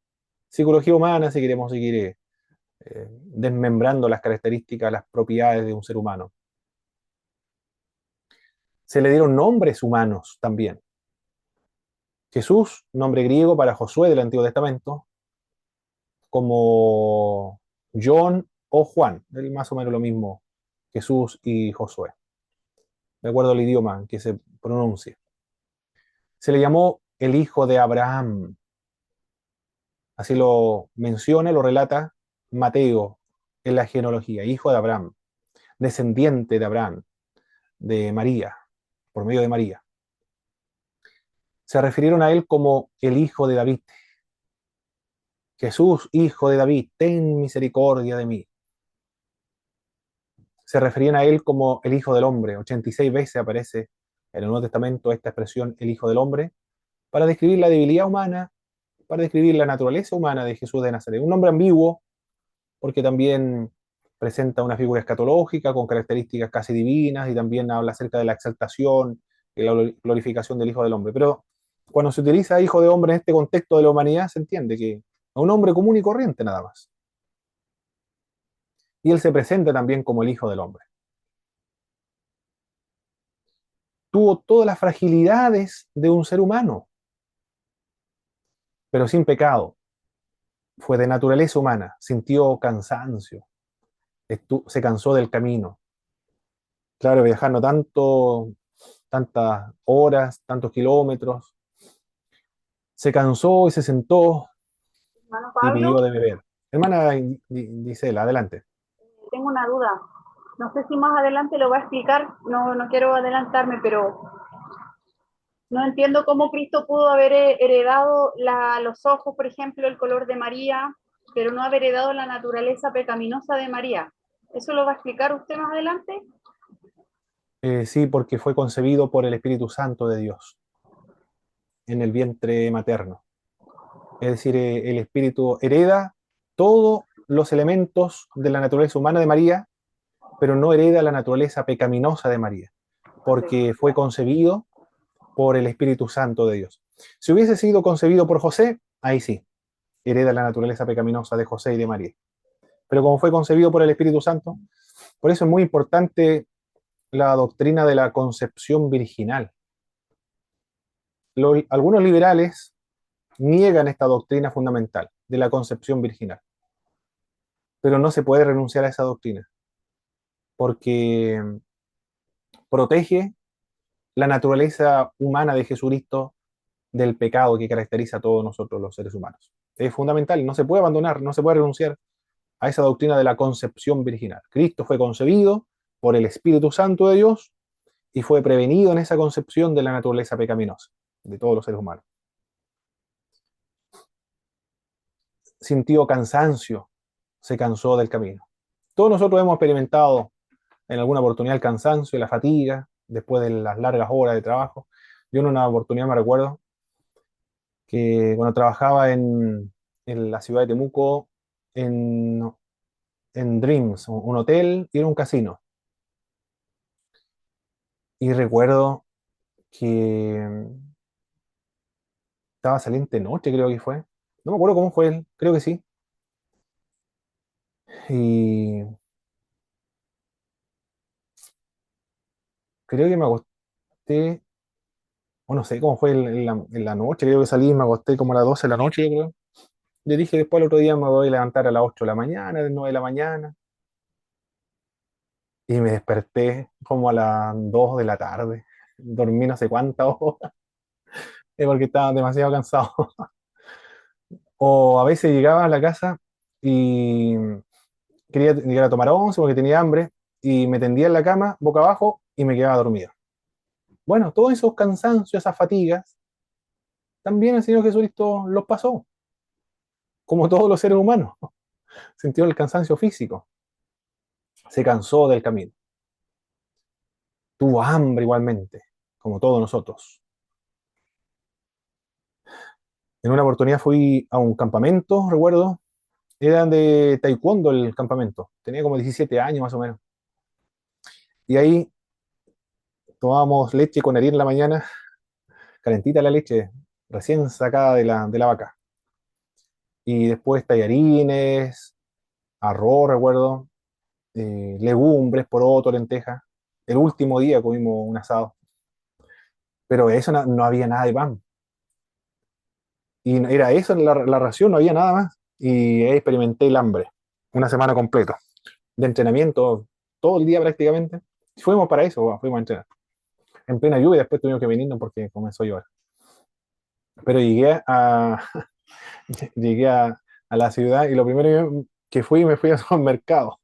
[SPEAKER 1] psicología humana, si queremos seguir desmembrando las características, las propiedades de un ser humano. Se le dieron nombres humanos también. Jesús, nombre griego para Josué del Antiguo Testamento, como John o Juan, es más o menos lo mismo, Jesús y Josué, de acuerdo al idioma en que se pronuncia. Se le llamó el hijo de Abraham, así lo menciona, lo relata Mateo en la genealogía, hijo de Abraham, descendiente de Abraham, de María, por medio de María. Se refirieron a él como el hijo de David. Jesús, hijo de David, ten misericordia de mí. Se referían a él como el hijo del hombre. 86 veces aparece en el Nuevo Testamento esta expresión, el hijo del hombre, para describir la debilidad humana, para describir la naturaleza humana de Jesús de Nazaret. Un nombre ambiguo, porque también presenta una figura escatológica con características casi divinas y también habla acerca de la exaltación y la glorificación del Hijo del Hombre. Pero cuando se utiliza Hijo de Hombre en este contexto de la humanidad, se entiende que es un hombre común y corriente nada más. Y él se presenta también como el Hijo del Hombre. Tuvo todas las fragilidades de un ser humano, pero sin pecado. Fue de naturaleza humana, sintió cansancio, se cansó del camino. Claro, viajando tantas horas, tantos kilómetros, se cansó y se sentó
[SPEAKER 2] Hermano
[SPEAKER 1] y
[SPEAKER 2] Pablo,
[SPEAKER 1] pidió de beber. Hermana Gisela, adelante.
[SPEAKER 2] tengo una duda. No sé si más adelante lo va a explicar, no quiero adelantarme, pero no entiendo cómo Cristo pudo haber heredado los ojos, por ejemplo, el color de María, pero no haber heredado la naturaleza pecaminosa de María. ¿Eso lo va a explicar usted más adelante?
[SPEAKER 1] Sí, porque fue concebido por el Espíritu Santo de Dios en el vientre materno. Es decir, el Espíritu hereda todos los elementos de la naturaleza humana de María, pero no hereda la naturaleza pecaminosa de María,
[SPEAKER 2] Sí,
[SPEAKER 1] porque fue
[SPEAKER 2] claro.
[SPEAKER 1] concebido por el Espíritu Santo de Dios. Si hubiese sido concebido por José, ahí sí, hereda la naturaleza pecaminosa de José y de María. Pero como fue concebido por el Espíritu Santo, por eso es muy importante la doctrina de la concepción virginal. Algunos liberales niegan esta doctrina fundamental de la concepción virginal, pero no se puede renunciar a esa doctrina, porque protege la naturaleza humana de Jesucristo del pecado que caracteriza a todos nosotros los seres humanos. Es fundamental, no se puede abandonar, no se puede renunciar a esa doctrina de la concepción virginal. Cristo fue concebido por el Espíritu Santo de Dios y fue prevenido en esa concepción de la naturaleza pecaminosa de todos los seres humanos. Sintió cansancio, se cansó del camino. Todos nosotros hemos experimentado en alguna oportunidad el cansancio y la fatiga después de las largas horas de trabajo. Yo en una oportunidad me recuerdo que cuando trabajaba en la ciudad de Temuco, en, en Dreams, un hotel y era un casino. Y recuerdo que estaba saliente noche, creo que fue. No me acuerdo cómo fue él, creo que sí. Y creo que me acosté, o no sé cómo fue en la noche, creo que salí y me acosté como a las 12 de la noche, yo creo. Yo dije después el otro día me voy a levantar a las 8 de la mañana, a las 9 de la mañana. Y me desperté como a las 2 de la tarde. Dormí no sé cuántas horas, porque estaba demasiado cansado. O a veces llegaba a la casa y quería llegar a tomar once porque tenía hambre y me tendía en la cama boca abajo y me quedaba dormido. Bueno, todos esos cansancios, esas fatigas, también el Señor Jesucristo los pasó, como todos los seres humanos. Sintió el cansancio físico, se cansó del camino. Tuvo hambre igualmente, como todos nosotros. En una oportunidad fui a un campamento, recuerdo, era de taekwondo el campamento, tenía como 17 años más o menos. Y ahí tomábamos leche con harina en la mañana, calentita la leche, recién sacada de la vaca. Y después tallarines, arroz, recuerdo, legumbres, poroto, lentejas. El último día comimos un asado, pero eso no había nada de pan. Y era eso la ración, no había nada más. Y ahí experimenté el hambre, una semana completa de entrenamiento, todo el día prácticamente. Fuimos para eso, bueno, fuimos a entrenar. En plena lluvia, después tuvimos que venirnos porque comenzó a llover. Pero llegué a la ciudad y lo primero que fui, me fui al supermercado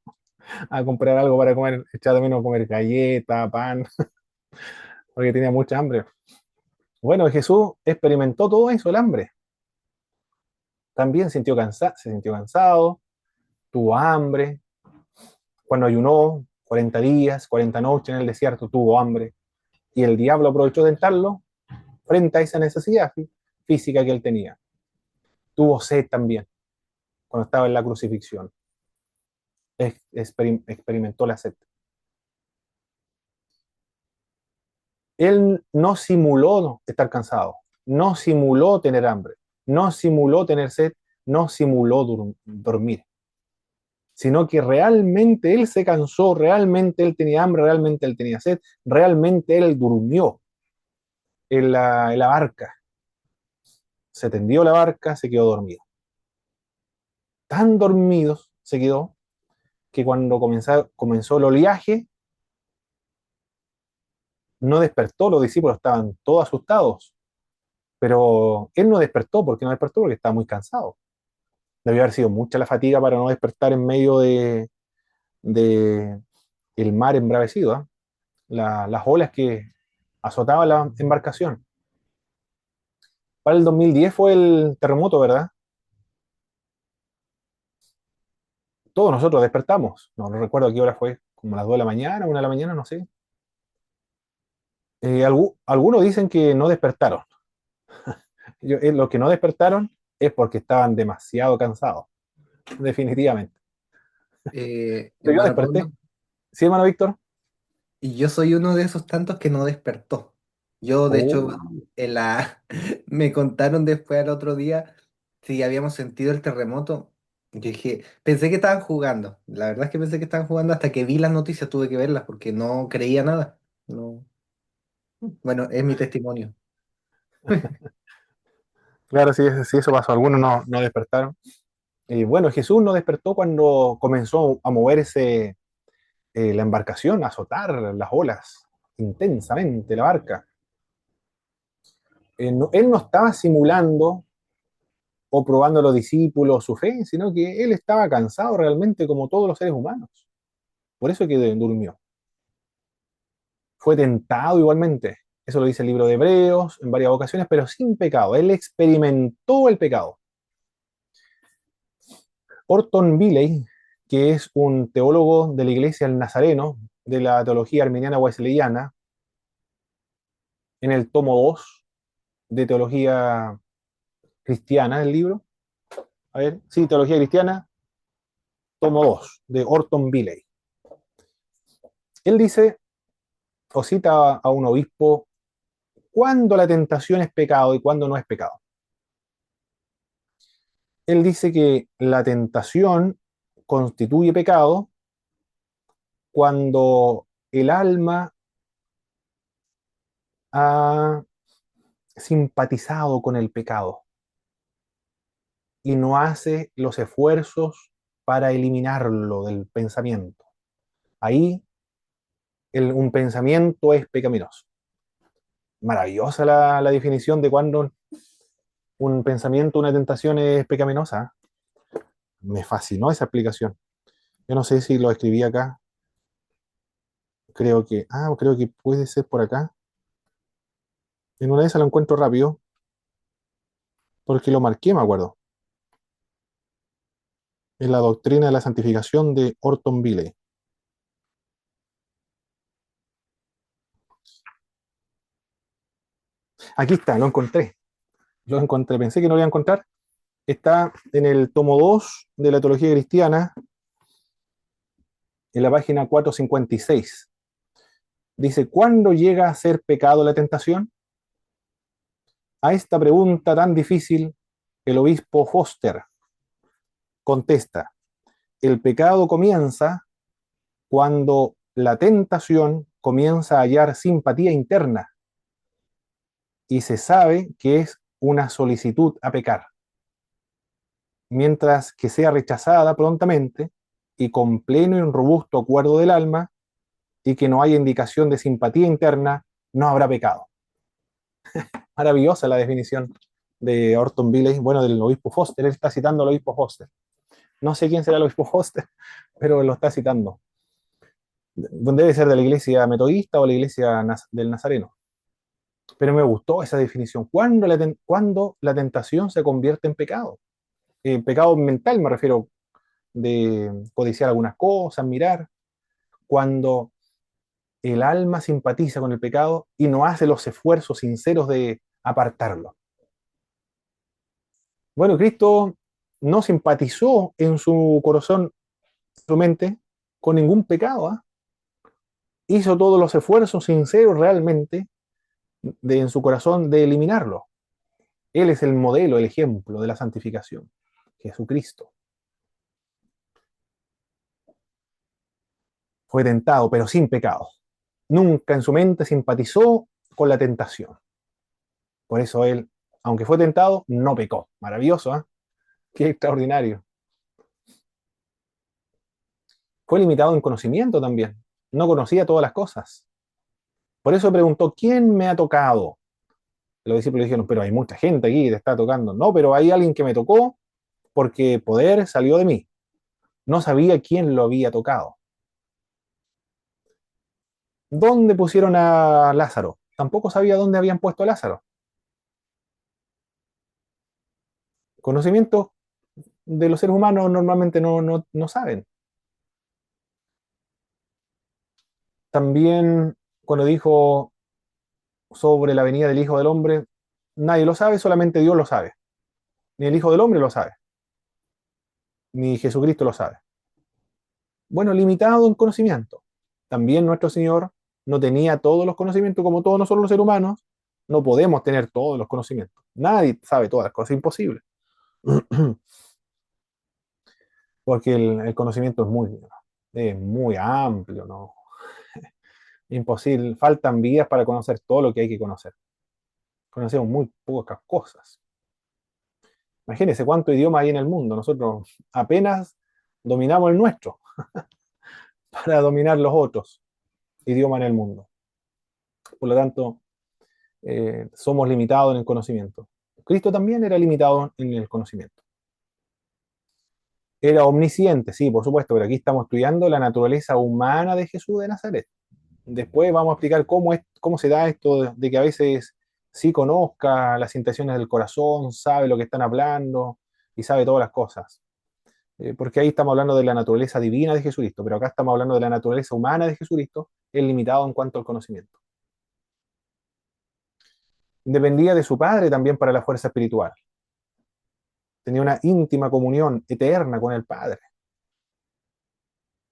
[SPEAKER 1] a comprar algo para comer, echaba de menos comer galleta, pan, porque tenía mucha hambre. Bueno, Jesús experimentó todo eso, el hambre. También se sintió cansado, tuvo hambre. Cuando ayunó 40 días, 40 noches en el desierto, tuvo hambre. Y el diablo aprovechó de tentarlo frente a esa necesidad física que él tenía. Tuvo sed también cuando estaba en la crucifixión. Experimentó la sed. Él no simuló estar cansado, no simuló tener hambre, no simuló tener sed, no simuló dormir, sino que realmente él se cansó, realmente él tenía hambre, realmente él tenía sed, realmente él durmió en la barca, se tendió la barca, se quedó dormido. Tan dormidos se quedó que cuando comenzó el oleaje, no despertó, los discípulos estaban todos asustados, pero él no despertó, ¿por qué no despertó? Porque estaba muy cansado. Debió haber sido mucha la fatiga para no despertar en medio de el mar embravecido, ¿eh? Las olas que azotaban la embarcación. Para el 2010 fue el terremoto, ¿verdad? Todos nosotros despertamos. No recuerdo a qué hora fue, como las 2 de la mañana, 1 de la mañana, no sé. Algunos dicen que no despertaron. Los que no despertaron es porque estaban demasiado cansados, definitivamente. Pero yo
[SPEAKER 3] Hermano
[SPEAKER 1] desperté.
[SPEAKER 3] Pablo,
[SPEAKER 1] ¿Sí, hermano Víctor?
[SPEAKER 3] y yo soy uno de esos tantos que no despertó. Yo, de hecho,
[SPEAKER 1] Oh,
[SPEAKER 3] me contaron después al otro día si habíamos sentido el terremoto. Yo dije, pensé que estaban jugando. La verdad es que pensé que estaban jugando hasta que vi las noticias, tuve que verlas porque no creía nada. No. Bueno, es mi testimonio.
[SPEAKER 1] claro, sí, eso pasó. Algunos no despertaron. Y bueno, Jesús no despertó cuando comenzó a moverse la embarcación, a azotar las olas intensamente la barca. Él no estaba simulando o probando a los discípulos su fe, sino que él estaba cansado realmente como todos los seres humanos. Por eso que durmió. Fue tentado igualmente. Eso lo dice el libro de Hebreos en varias ocasiones, pero sin pecado. Él experimentó el pecado. Orton Villey, que es un teólogo de la Iglesia del Nazareno, de la teología arminiana wesleyana, en el tomo 2 de teología cristiana del libro. A ver, sí, teología cristiana, tomo 2 de Orton Villey. Él dice, o cita a un obispo, cuándo la tentación es pecado y cuándo no es pecado. Él dice que la tentación constituye pecado cuando el alma ha simpatizado con el pecado y no hace los esfuerzos para eliminarlo del pensamiento. Ahí un pensamiento es pecaminoso. Maravillosa la definición de cuando un pensamiento, una tentación es pecaminosa. Me fascinó esa explicación. Yo no sé si lo escribí acá. Creo que puede ser por acá. En una de esas lo encuentro rápido, porque lo marqué, me acuerdo. En la doctrina de la santificación de Orton Villey. Aquí está, lo encontré. Lo encontré. Pensé que no lo iba a encontrar. Está en el tomo 2 de la teología cristiana, en la página 456. Dice, ¿cuándo llega a ser pecado la tentación? A esta pregunta tan difícil, el obispo Foster contesta, el pecado comienza cuando la tentación comienza a hallar simpatía interna y se sabe que es una solicitud a pecar, mientras que sea rechazada prontamente y con pleno y robusto acuerdo del alma y que no haya indicación de simpatía interna, no habrá pecado. Maravillosa la definición de Orton Villey, bueno, del obispo Foster. Él está citando al obispo Foster. No sé quién será el obispo Foster, pero lo está citando. Debe ser de la iglesia metodista o la iglesia del Nazareno. Pero me gustó esa definición. ¿Cuándo la tentación se convierte en pecado? Pecado mental, me refiero, de codiciar algunas cosas, mirar. Cuando el alma simpatiza con el pecado y no hace los esfuerzos sinceros de apartarlo. Bueno, Cristo no simpatizó en su corazón, su mente, con ningún pecado. ¿Ah? Hizo todos los esfuerzos sinceros realmente en su corazón de eliminarlo. Él es el modelo, el ejemplo de la santificación. Jesucristo fue tentado, pero sin pecado. Nunca en su mente simpatizó con la tentación. Por eso él, aunque fue tentado, no pecó. Maravilloso, ¿eh? Qué extraordinario. Fue limitado en conocimiento también. No conocía todas las cosas. Por eso preguntó, ¿quién me ha tocado? Los discípulos dijeron, pero hay mucha gente aquí que te está tocando. No, pero hay alguien que me tocó porque poder salió de mí. No sabía quién lo había tocado. ¿Dónde pusieron a Lázaro? Tampoco sabía dónde habían puesto a Lázaro. Conocimientos de los seres humanos normalmente no saben. También cuando dijo sobre la venida del Hijo del Hombre, nadie lo sabe, solamente Dios lo sabe. ni el Hijo del Hombre lo sabe, ni Jesucristo lo sabe. Bueno, limitado en conocimiento. También nuestro Señor no tenía todos los conocimientos como todos nosotros los seres humanos. No podemos tener todos los conocimientos. Nadie sabe todas las cosas, es imposible. Porque el conocimiento es muy amplio, ¿no? Imposible. Faltan vidas para conocer todo lo que hay que conocer. Conocemos muy pocas cosas. Imagínense cuántos idiomas hay en el mundo. Nosotros apenas dominamos el nuestro para dominar los otros idiomas en el mundo. Por lo tanto, somos limitados en el conocimiento. Cristo también era limitado en el conocimiento. Era omnisciente, sí, por supuesto, pero aquí estamos estudiando la naturaleza humana de Jesús de Nazaret. Después vamos a explicar cómo se da esto de que a veces sí conozca las intenciones del corazón, sabe lo que están hablando y sabe todas las cosas. Porque ahí estamos hablando de la naturaleza divina de Jesucristo, pero acá estamos hablando de la naturaleza humana de Jesucristo, es limitado en cuanto al conocimiento. Dependía de su Padre también para la fuerza espiritual. Tenía una íntima comunión eterna con el Padre.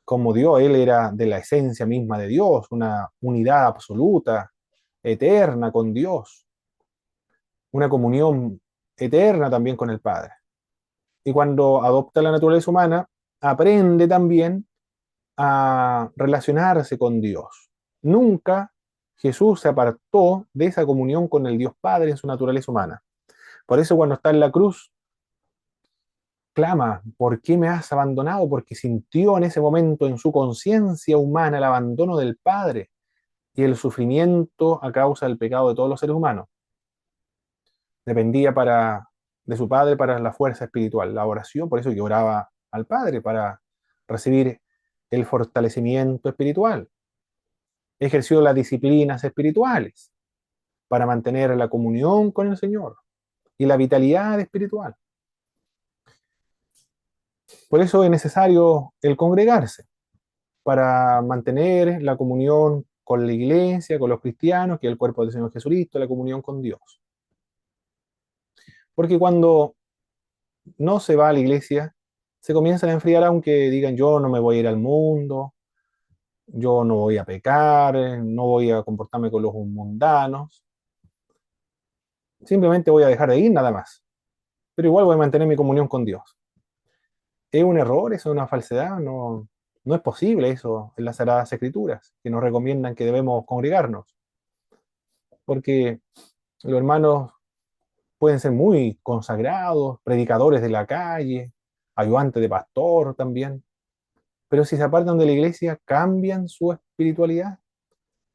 [SPEAKER 1] Como Dios, Él era de la esencia misma de Dios, una unidad absoluta, eterna con Dios, una comunión eterna también con el Padre. Y cuando adopta la naturaleza humana, aprende también a relacionarse con Dios. Nunca Jesús se apartó de esa comunión con el Dios Padre en su naturaleza humana. Por eso cuando está en la cruz, clama, ¿por qué me has abandonado? Porque sintió en ese momento en su conciencia humana el abandono del Padre y el sufrimiento a causa del pecado de todos los seres humanos. Dependía de su Padre para la fuerza espiritual, la oración, por eso que oraba al Padre para recibir el fortalecimiento espiritual. Ejerció las disciplinas espirituales para mantener la comunión con el Señor y la vitalidad espiritual. Por eso es necesario el congregarse para mantener la comunión con la iglesia, con los cristianos, que es el cuerpo del Señor Jesucristo, la comunión con Dios. Porque cuando no se va a la iglesia, se comienzan a enfriar, aunque digan yo no me voy a ir al mundo, yo no voy a pecar, no voy a comportarme con los mundanos, simplemente voy a dejar de ir nada más, pero igual voy a mantener mi comunión con Dios. ¿Es un error? ¿Eso es una falsedad? No, no es posible eso en las Sagradas Escrituras, que nos recomiendan que debemos congregarnos, porque los hermanos pueden ser muy consagrados, predicadores de la calle, ayudantes de pastor también, pero si se apartan de la iglesia, cambian su espiritualidad,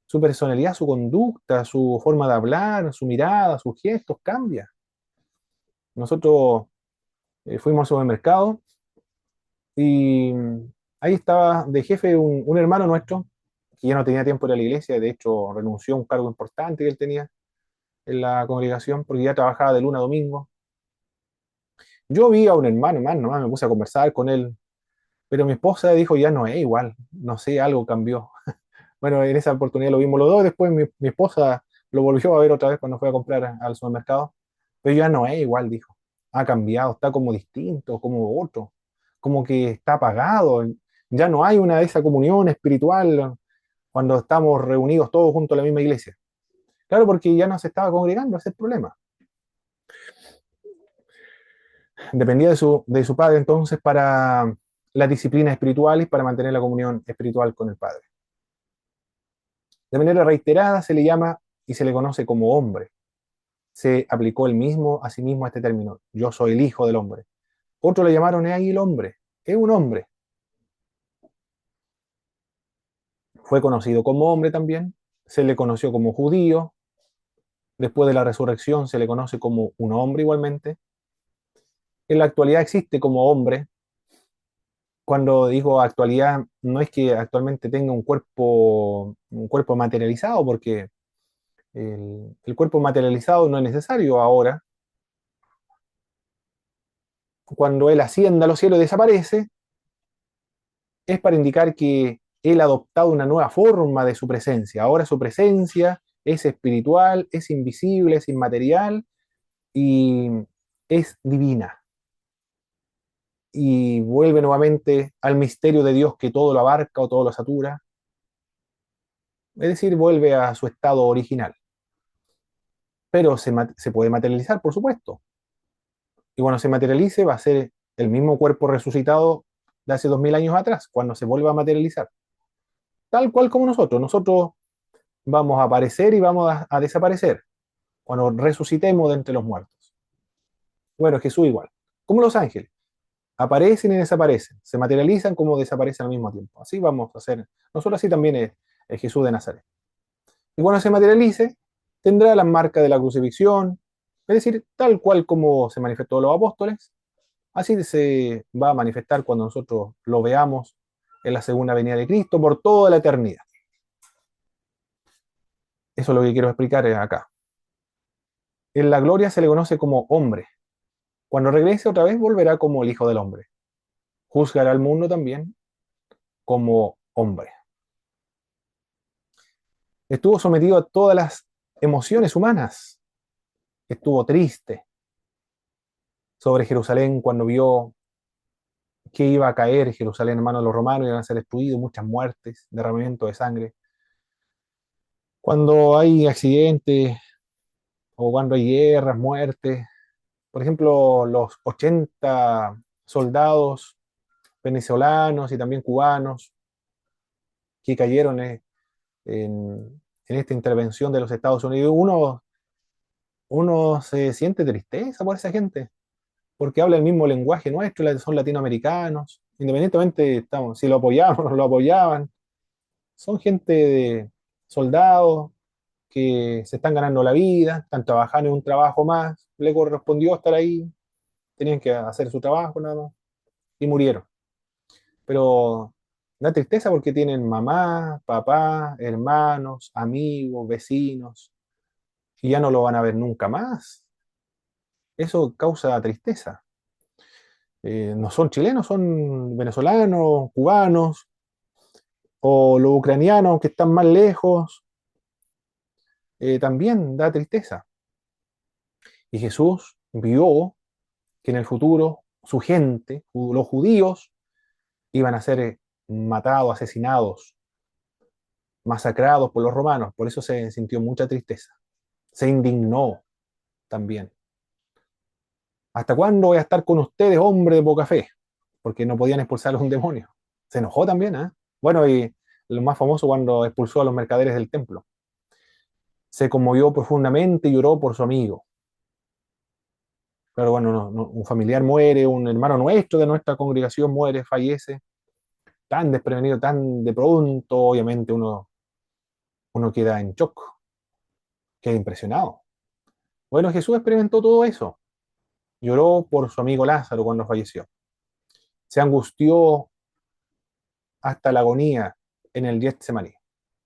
[SPEAKER 1] su personalidad, su conducta, su forma de hablar, su mirada, sus gestos, cambia. Nosotros fuimos al supermercado y ahí estaba de jefe un hermano nuestro que ya no tenía tiempo de ir a la iglesia, de hecho renunció a un cargo importante que él tenía en la congregación porque ya trabajaba de lunes a domingo. Yo vi a un hermano más, nomás me puse a conversar con él, pero mi esposa dijo ya no es igual, no sé, algo cambió. Bueno, en esa oportunidad lo vimos los dos, después mi esposa lo volvió a ver otra vez cuando fue a comprar al supermercado, pero ya no es igual, dijo. Ha cambiado, está como distinto, como otro, como que está apagado, ya no hay una de esa comunión espiritual cuando estamos reunidos todos juntos en la misma iglesia. Claro, porque ya no se estaba congregando, ese es el problema. Dependía de su padre entonces para las disciplinas espirituales, para mantener la comunión espiritual con el Padre. De manera reiterada se le llama y se le conoce como hombre. Se aplicó él mismo a sí mismo este término. Yo soy el Hijo del Hombre. Otros le llamaron ahí el hombre. Es un hombre. Fue conocido como hombre también. Se le conoció como judío. Después de la resurrección se le conoce como un hombre igualmente. En la actualidad existe como hombre. Cuando digo actualidad, no es que actualmente tenga un cuerpo materializado, porque el cuerpo materializado no es necesario ahora. Cuando él asciende a los cielos y desaparece, es para indicar que él ha adoptado una nueva forma de su presencia. Ahora su presencia es espiritual, es invisible, es inmaterial y es divina y vuelve nuevamente al misterio de Dios que todo lo abarca o todo lo satura, es decir, vuelve a su estado original. Pero se puede materializar, por supuesto. Y cuando se materialice va a ser el mismo cuerpo resucitado de hace 2000 años atrás, cuando se vuelva a materializar. Tal cual como nosotros. Nosotros vamos a aparecer y vamos a desaparecer cuando resucitemos de entre los muertos. Bueno, Jesús igual. Como los ángeles. Aparecen y desaparecen. Se materializan como desaparecen al mismo tiempo. Así vamos a hacer. Nosotros así también es Jesús de Nazaret. Y cuando se materialice, tendrá las marcas de la crucifixión, es decir, tal cual como se manifestó a los apóstoles, así se va a manifestar cuando nosotros lo veamos en la segunda venida de Cristo por toda la eternidad. Eso es lo que quiero explicar acá. En la gloria se le conoce como hombre. Cuando regrese otra vez volverá como el Hijo del Hombre. Juzgará al mundo también como hombre. Estuvo sometido a todas las emociones humanas. Estuvo triste sobre Jerusalén cuando vio que iba a caer Jerusalén en manos de los romanos, iban a ser destruidos, muchas muertes, derramamiento de sangre. Cuando hay accidentes o cuando hay guerras, muertes, por ejemplo, los 80 soldados venezolanos y también cubanos que cayeron en esta intervención de los Estados Unidos, uno se siente tristeza por esa gente, porque habla el mismo lenguaje nuestro, son latinoamericanos, independientemente estamos, si lo apoyaban o no lo apoyaban, son gente de soldados que se están ganando la vida, están trabajando en un trabajo más, le correspondió estar ahí, tenían que hacer su trabajo nada más, y murieron. Pero da tristeza porque tienen mamá, papá, hermanos, amigos, vecinos, y ya no lo van a ver nunca más. Eso causa tristeza. No son chilenos, son venezolanos, cubanos, o los ucranianos que están más lejos, también da tristeza. Y Jesús vio que en el futuro su gente, los judíos, iban a ser matados, asesinados, masacrados por los romanos. Por eso se sintió mucha tristeza. Se indignó también. ¿Hasta cuándo voy a estar con ustedes, hombre de poca fe? Porque no podían expulsar a un demonio. Se enojó también, ¿eh? Bueno, y lo más famoso cuando expulsó a los mercaderes del templo. Se conmovió profundamente y lloró por su amigo. Pero bueno, un familiar muere, un hermano nuestro de nuestra congregación muere, fallece, tan desprevenido, tan de pronto, obviamente uno queda en shock, queda impresionado. Bueno, Jesús experimentó todo eso. Lloró por su amigo Lázaro cuando falleció. Se angustió hasta la agonía en el Getsemaní.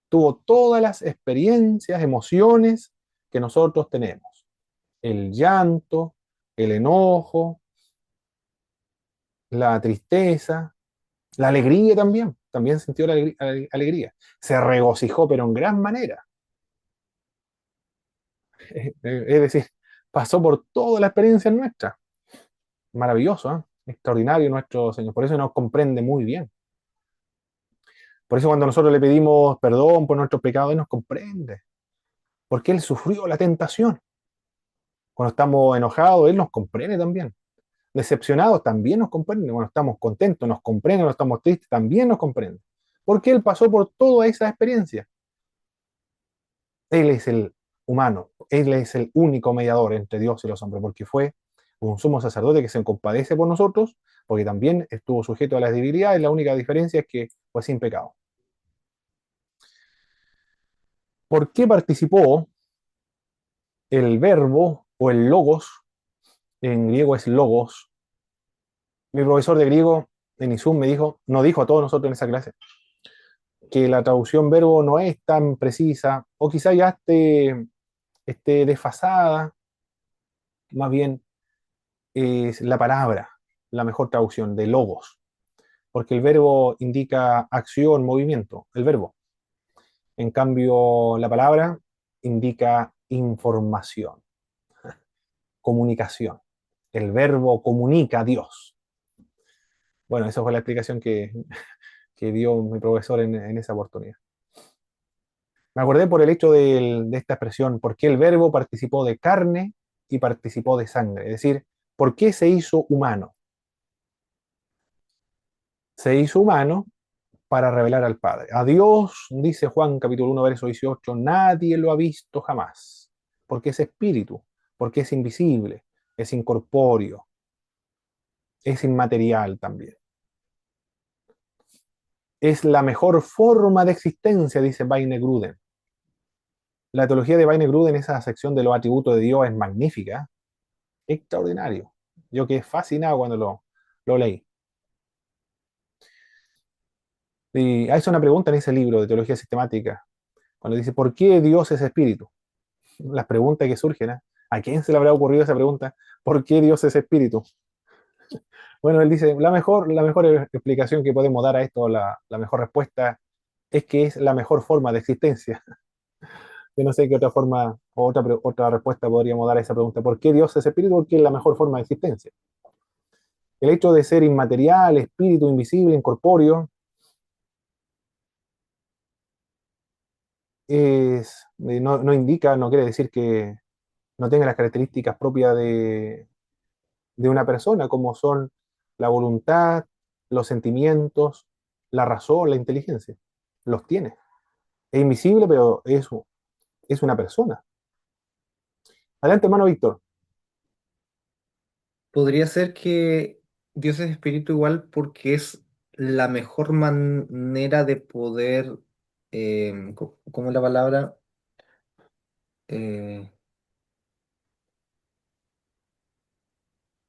[SPEAKER 1] Tuvo todas las experiencias, emociones que nosotros tenemos. El llanto, el enojo, la tristeza, la alegría también. También sintió la alegría. Se regocijó, pero en gran manera. Es decir, pasó por toda la experiencia nuestra. Maravilloso, ¿eh? Extraordinario nuestro Señor. Por eso nos comprende muy bien. Por eso cuando nosotros le pedimos perdón por nuestros pecados, Él nos comprende. Porque Él sufrió la tentación. Cuando estamos enojados, Él nos comprende también. Decepcionados, también nos comprende. Cuando estamos contentos, nos comprende. Cuando estamos tristes, también nos comprende. Porque Él pasó por toda esa experiencia. Él es el humano. Él es el único mediador entre Dios y los hombres. Porque fue un sumo sacerdote que se compadece por nosotros, porque también estuvo sujeto a las debilidades. La única diferencia es que fue sin pecado. ¿Por qué participó el verbo o el logos? En griego es logos. Mi profesor de griego en ISUM me dijo, nos dijo a todos nosotros en esa clase, que la traducción verbo no es tan precisa, o quizá ya esté desfasada, más bien es la palabra, la mejor traducción de logos, porque el verbo indica acción, movimiento, el verbo. En cambio, la palabra indica información, comunicación. El verbo comunica a Dios. Bueno, esa fue la explicación que dio mi profesor en esa oportunidad. Me acordé por el hecho de esta expresión, por qué el verbo participó de carne y participó de sangre. Es decir, ¿por qué se hizo humano? Se hizo humano para revelar al Padre. A Dios, dice Juan capítulo 1, verso 18, nadie lo ha visto jamás, porque es espíritu, porque es invisible, es incorpóreo, es inmaterial también. Es la mejor forma de existencia, dice Weine Gruden. La teología de Weine Gruden, esa sección de los atributos de Dios, es magnífica, extraordinario. Yo quedé fascinado cuando lo leí. Y hay una pregunta en ese libro de teología sistemática, cuando dice, ¿por qué Dios es espíritu? Las preguntas que surgen, ¿eh? ¿A quién se le habrá ocurrido esa pregunta? ¿Por qué Dios es espíritu? Bueno, él dice, la mejor explicación que podemos dar a esto, la mejor respuesta, es que es la mejor forma de existencia. Yo no sé qué otra forma o otra respuesta podríamos dar a esa pregunta. ¿Por qué Dios es espíritu? Porque es la mejor forma de existencia. El hecho de ser inmaterial, espíritu, invisible, incorpóreo, no indica, no quiere decir que no tenga las características propias de una persona, como son la voluntad, los sentimientos, la razón, la inteligencia. Los tiene. Es invisible, pero es una persona. Adelante, hermano Víctor.
[SPEAKER 3] Podría ser que Dios es espíritu igual porque es la mejor manera de poder, ¿cómo es la palabra? Eh,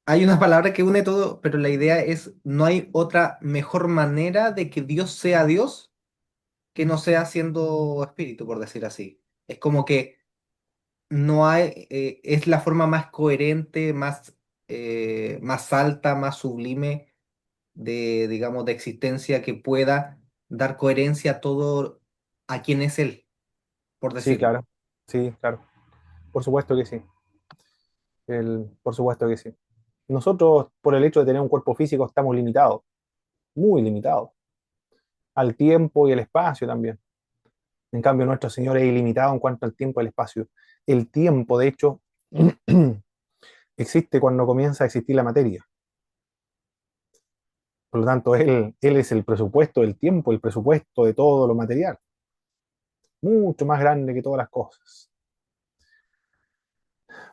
[SPEAKER 3] Hay una palabra que une todo, pero la idea es, no hay otra mejor manera de que Dios sea Dios que no sea siendo espíritu, por decir así. Es como que no hay, es la forma más coherente, más alta, más sublime de, digamos, de existencia que pueda dar coherencia a todo a quien es Él, por
[SPEAKER 1] Sí,
[SPEAKER 3] decirlo.
[SPEAKER 1] claro. Sí, claro. Por supuesto que sí. Por supuesto que sí. Nosotros, por el hecho de tener un cuerpo físico, estamos limitados, muy limitados, al tiempo y el espacio también. En cambio, nuestro Señor es ilimitado en cuanto al tiempo y el espacio. El tiempo, de hecho, existe cuando comienza a existir la materia. Por lo tanto, él es el presupuesto del tiempo, el presupuesto de todo lo material, mucho más grande que todas las cosas.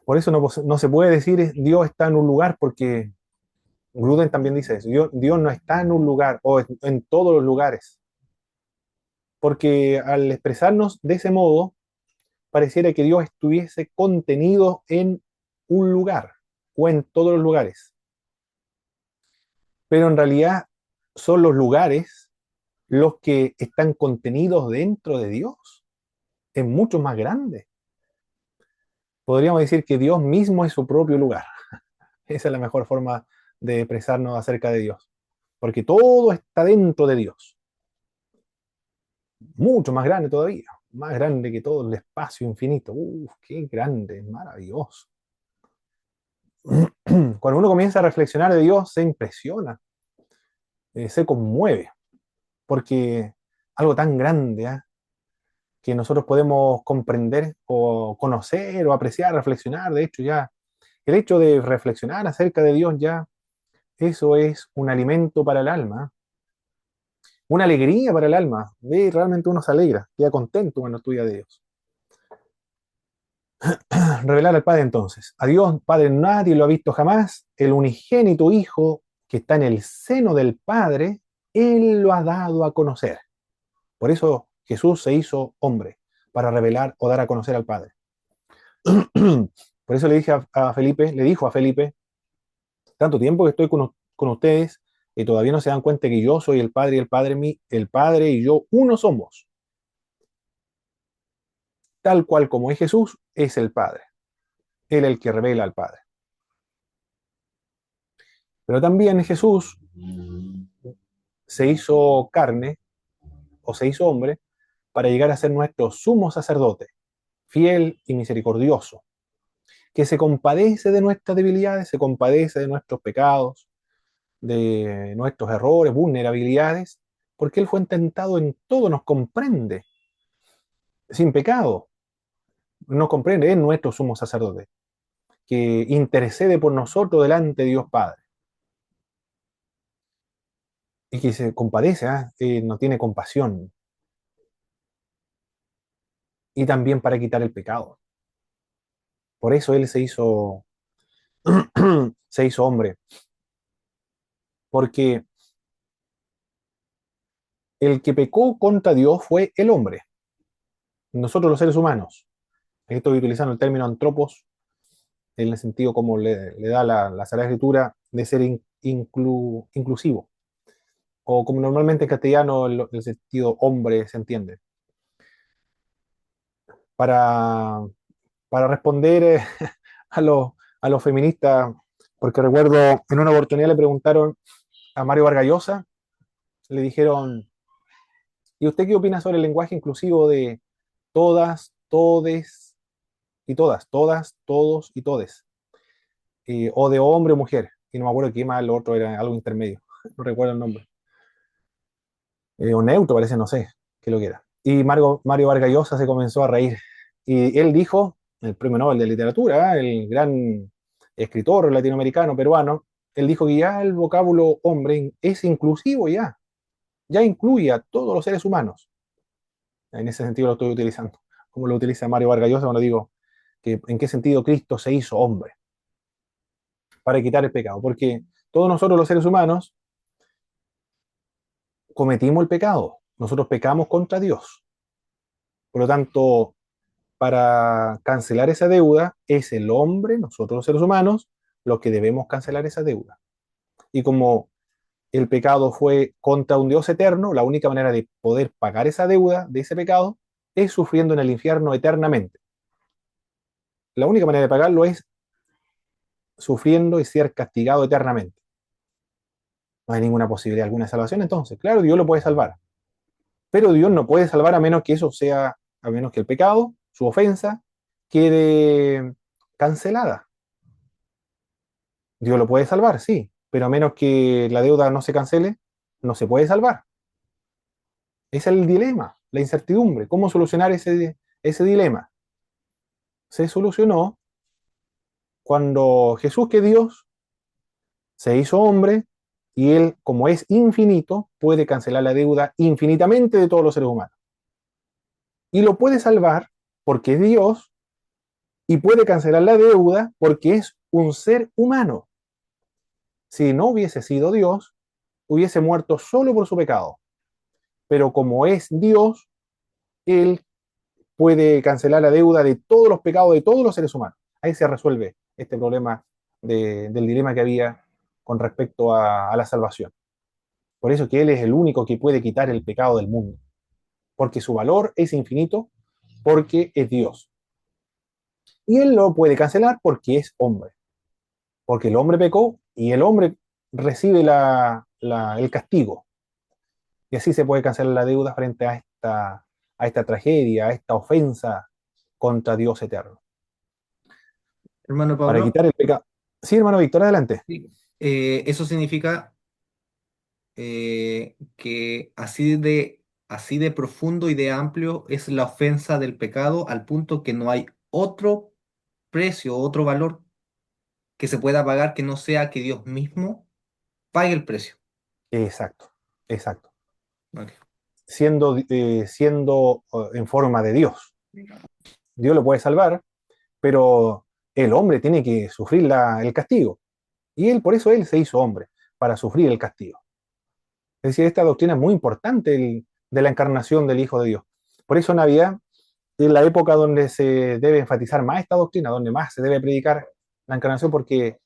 [SPEAKER 1] Por eso no se puede decir Dios está en un lugar, porque Gruden también dice eso. Dios no está en un lugar o en todos los lugares, porque al expresarnos de ese modo, pareciera que Dios estuviese contenido en un lugar o en todos los lugares. Pero en realidad son los lugares los que están contenidos dentro de Dios. Es mucho más grande. Podríamos decir que Dios mismo es su propio lugar. Esa es la mejor forma de expresarnos acerca de Dios. Porque todo está dentro de Dios. Mucho más grande todavía. Más grande que todo el espacio infinito. Uf, qué grande, maravilloso. Cuando uno comienza a reflexionar de Dios, se impresiona, se conmueve. Porque algo tan grande, ¿eh? Que nosotros podemos comprender o conocer o apreciar, reflexionar, de hecho ya, el hecho de reflexionar acerca de Dios ya, eso es un alimento para el alma, una alegría para el alma, ve, realmente uno se alegra, queda contento cuando estudia de Dios. Revelar al Padre entonces, a Dios Padre nadie lo ha visto jamás, el unigénito Hijo que está en el seno del Padre, Él lo ha dado a conocer. Por eso Jesús se hizo hombre, para revelar o dar a conocer al Padre. Por eso le dije a Felipe, le dijo a Felipe, tanto tiempo que estoy con ustedes y todavía no se dan cuenta que yo soy el Padre y el Padre y yo uno somos. Tal cual como es Jesús, es el Padre. Él es el que revela al Padre. Pero también Jesús se hizo carne o se hizo hombre para llegar a ser nuestro sumo sacerdote, fiel y misericordioso. que se compadece de nuestras debilidades, se compadece de nuestros pecados, de nuestros errores, vulnerabilidades, porque Él fue tentado en todo, nos comprende, sin pecado, nos comprende, es nuestro sumo sacerdote, que intercede por nosotros delante de Dios Padre, y que se compadece, no tiene compasión, y también para quitar el pecado. Por eso Él se hizo hombre, porque el que pecó contra Dios fue el hombre, nosotros los seres humanos. Estoy utilizando el término antropos en el sentido como le da la Sagrada Escritura de ser inclusivo, o como normalmente en castellano el sentido hombre se entiende. Para, para responder a, a los feministas, porque recuerdo en una oportunidad le preguntaron a Mario Vargas Llosa, le dijeron, ¿y usted qué opina sobre el lenguaje inclusivo de todas, todes y todas, todas, todos y todes? O de hombre o mujer, y no me acuerdo qué más, lo otro era algo intermedio, no recuerdo el nombre. O neutro parece, no sé qué lo que era. Y Mario Vargas Llosa se comenzó a reír. Y él dijo, el premio Nobel de Literatura, el gran escritor latinoamericano, peruano, él dijo que ya el vocábulo hombre es inclusivo ya incluye a todos los seres humanos. En ese sentido lo estoy utilizando, como lo utiliza Mario Vargas Llosa cuando digo que en qué sentido Cristo se hizo hombre, para quitar el pecado, porque todos nosotros los seres humanos cometimos el pecado, nosotros pecamos contra Dios. Por lo tanto, para cancelar esa deuda, es el hombre, nosotros los seres humanos, los que debemos cancelar esa deuda. Y como el pecado fue contra un Dios eterno, la única manera de poder pagar esa deuda de ese pecado es sufriendo en el infierno eternamente. La única manera de pagarlo es sufriendo y ser castigado eternamente. No hay ninguna posibilidad alguna de salvación entonces. Claro, Dios lo puede salvar, pero Dios no puede salvar a menos que eso sea, a menos que el pecado, su ofensa, quede cancelada. Dios lo puede salvar, sí, pero a menos que la deuda no se cancele, no se puede salvar. Ese es el dilema, la incertidumbre. ¿Cómo solucionar ese dilema? Se solucionó cuando Jesús, que es Dios, se hizo hombre y Él, como es infinito, puede cancelar la deuda infinitamente de todos los seres humanos. Y lo puede salvar porque es Dios y puede cancelar la deuda porque es un ser humano. Si no hubiese sido Dios, hubiese muerto solo por su pecado. Pero como es Dios, Él puede cancelar la deuda de todos los pecados de todos los seres humanos. Ahí se resuelve este problema del dilema que había con respecto a la salvación. Por eso que Él es el único que puede quitar el pecado del mundo, porque su valor es infinito, porque es Dios. Y Él lo puede cancelar porque es hombre, porque el hombre pecó y el hombre recibe el castigo. Y así se puede cancelar la deuda frente a esta tragedia, a esta ofensa contra Dios eterno.
[SPEAKER 3] Hermano
[SPEAKER 1] Para
[SPEAKER 3] Pablo,
[SPEAKER 1] quitar el pecado. Sí, hermano Víctor, adelante.
[SPEAKER 3] sí, eso significa que así de profundo y de amplio es la ofensa del pecado al punto que no hay otro precio, otro valor que se pueda pagar que no sea que Dios mismo pague el precio.
[SPEAKER 1] Exacto, exacto.
[SPEAKER 3] Ok.
[SPEAKER 1] Siendo en forma de Dios. Dios lo puede salvar, pero el hombre tiene que sufrir el castigo. Y él, por eso él se hizo hombre, para sufrir el castigo. Es decir, esta doctrina es muy importante de la encarnación del Hijo de Dios. Por eso Navidad es la época donde se debe enfatizar más esta doctrina, donde más se debe predicar la encarnación, porque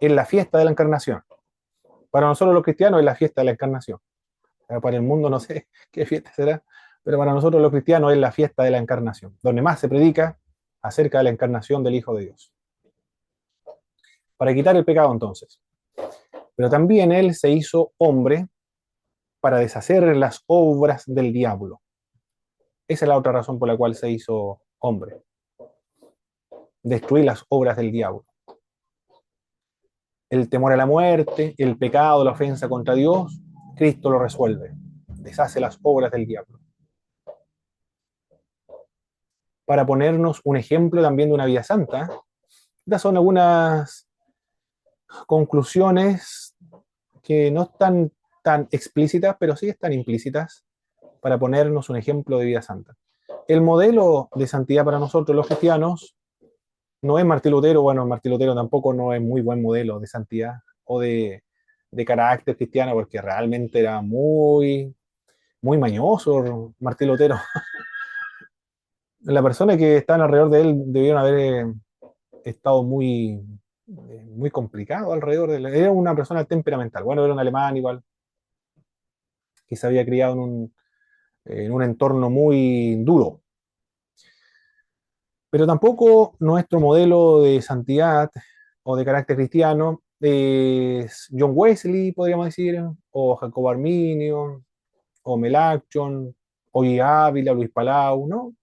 [SPEAKER 1] es la fiesta de la encarnación. Para nosotros los cristianos es la fiesta de la encarnación. Para el mundo no sé qué fiesta será, pero para nosotros los cristianos es la fiesta de la encarnación, donde más se predica acerca de la encarnación del Hijo de Dios. Para quitar el pecado entonces. Pero también Él se hizo hombre para deshacer las obras del diablo. Esa es la otra razón por la cual se hizo hombre. destruir las obras del diablo. El temor a la muerte, el pecado, la ofensa contra Dios, Cristo lo resuelve, deshace las obras del diablo. Para ponernos un ejemplo también de una vida santa, estas son algunas conclusiones que no están tan explícitas, pero sí están implícitas para ponernos un ejemplo de vida santa. El modelo de santidad para nosotros los cristianos no es Martín Lutero. Bueno, Martín Lutero tampoco no es muy buen modelo de santidad o de carácter cristiano, porque realmente era muy mañoso Martín Lutero. La persona que estaban alrededor de él debieron haber estado muy complicado alrededor de él. Era una persona temperamental. Bueno, era un alemán igual, que se había criado en un entorno muy duro. Pero tampoco nuestro modelo de santidad o de carácter cristiano es John Wesley, podríamos decir, o Jacobo Arminio, o Melanchthon, o I. Ávila, Luis Palau, ¿no?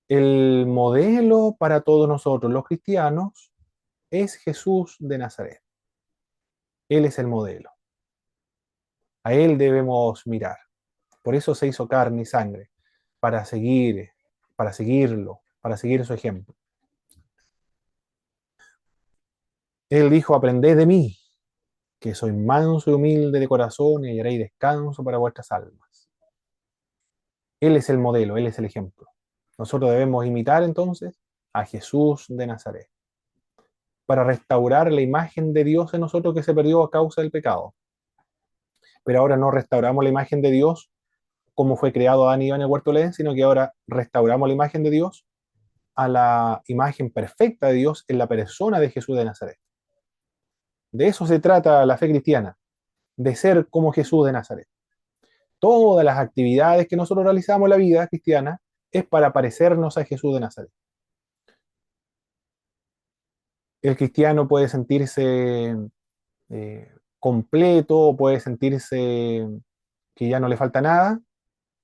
[SPEAKER 1] El modelo para todos nosotros, los cristianos, es Jesús de Nazaret. Él es el modelo. A Él debemos mirar. Por eso se hizo carne y sangre, para seguirlo, para seguir su ejemplo. Él dijo: aprended de mí, que soy manso y humilde de corazón, y hallaréis descanso para vuestras almas. Él es el modelo, Él es el ejemplo. Nosotros debemos imitar entonces a Jesús de Nazaret, para restaurar la imagen de Dios en nosotros que se perdió a causa del pecado. Pero ahora no restauramos la imagen de Dios como fue creado Adán y Eva en el huerto del Edén, sino que ahora restauramos la imagen de Dios a la imagen perfecta de Dios en la persona de Jesús de Nazaret. De eso se trata la fe cristiana, de ser como Jesús de Nazaret. Todas las actividades que nosotros realizamos en la vida cristiana es para parecernos a Jesús de Nazaret. El cristiano puede sentirse completo, puede sentirse que ya no le falta nada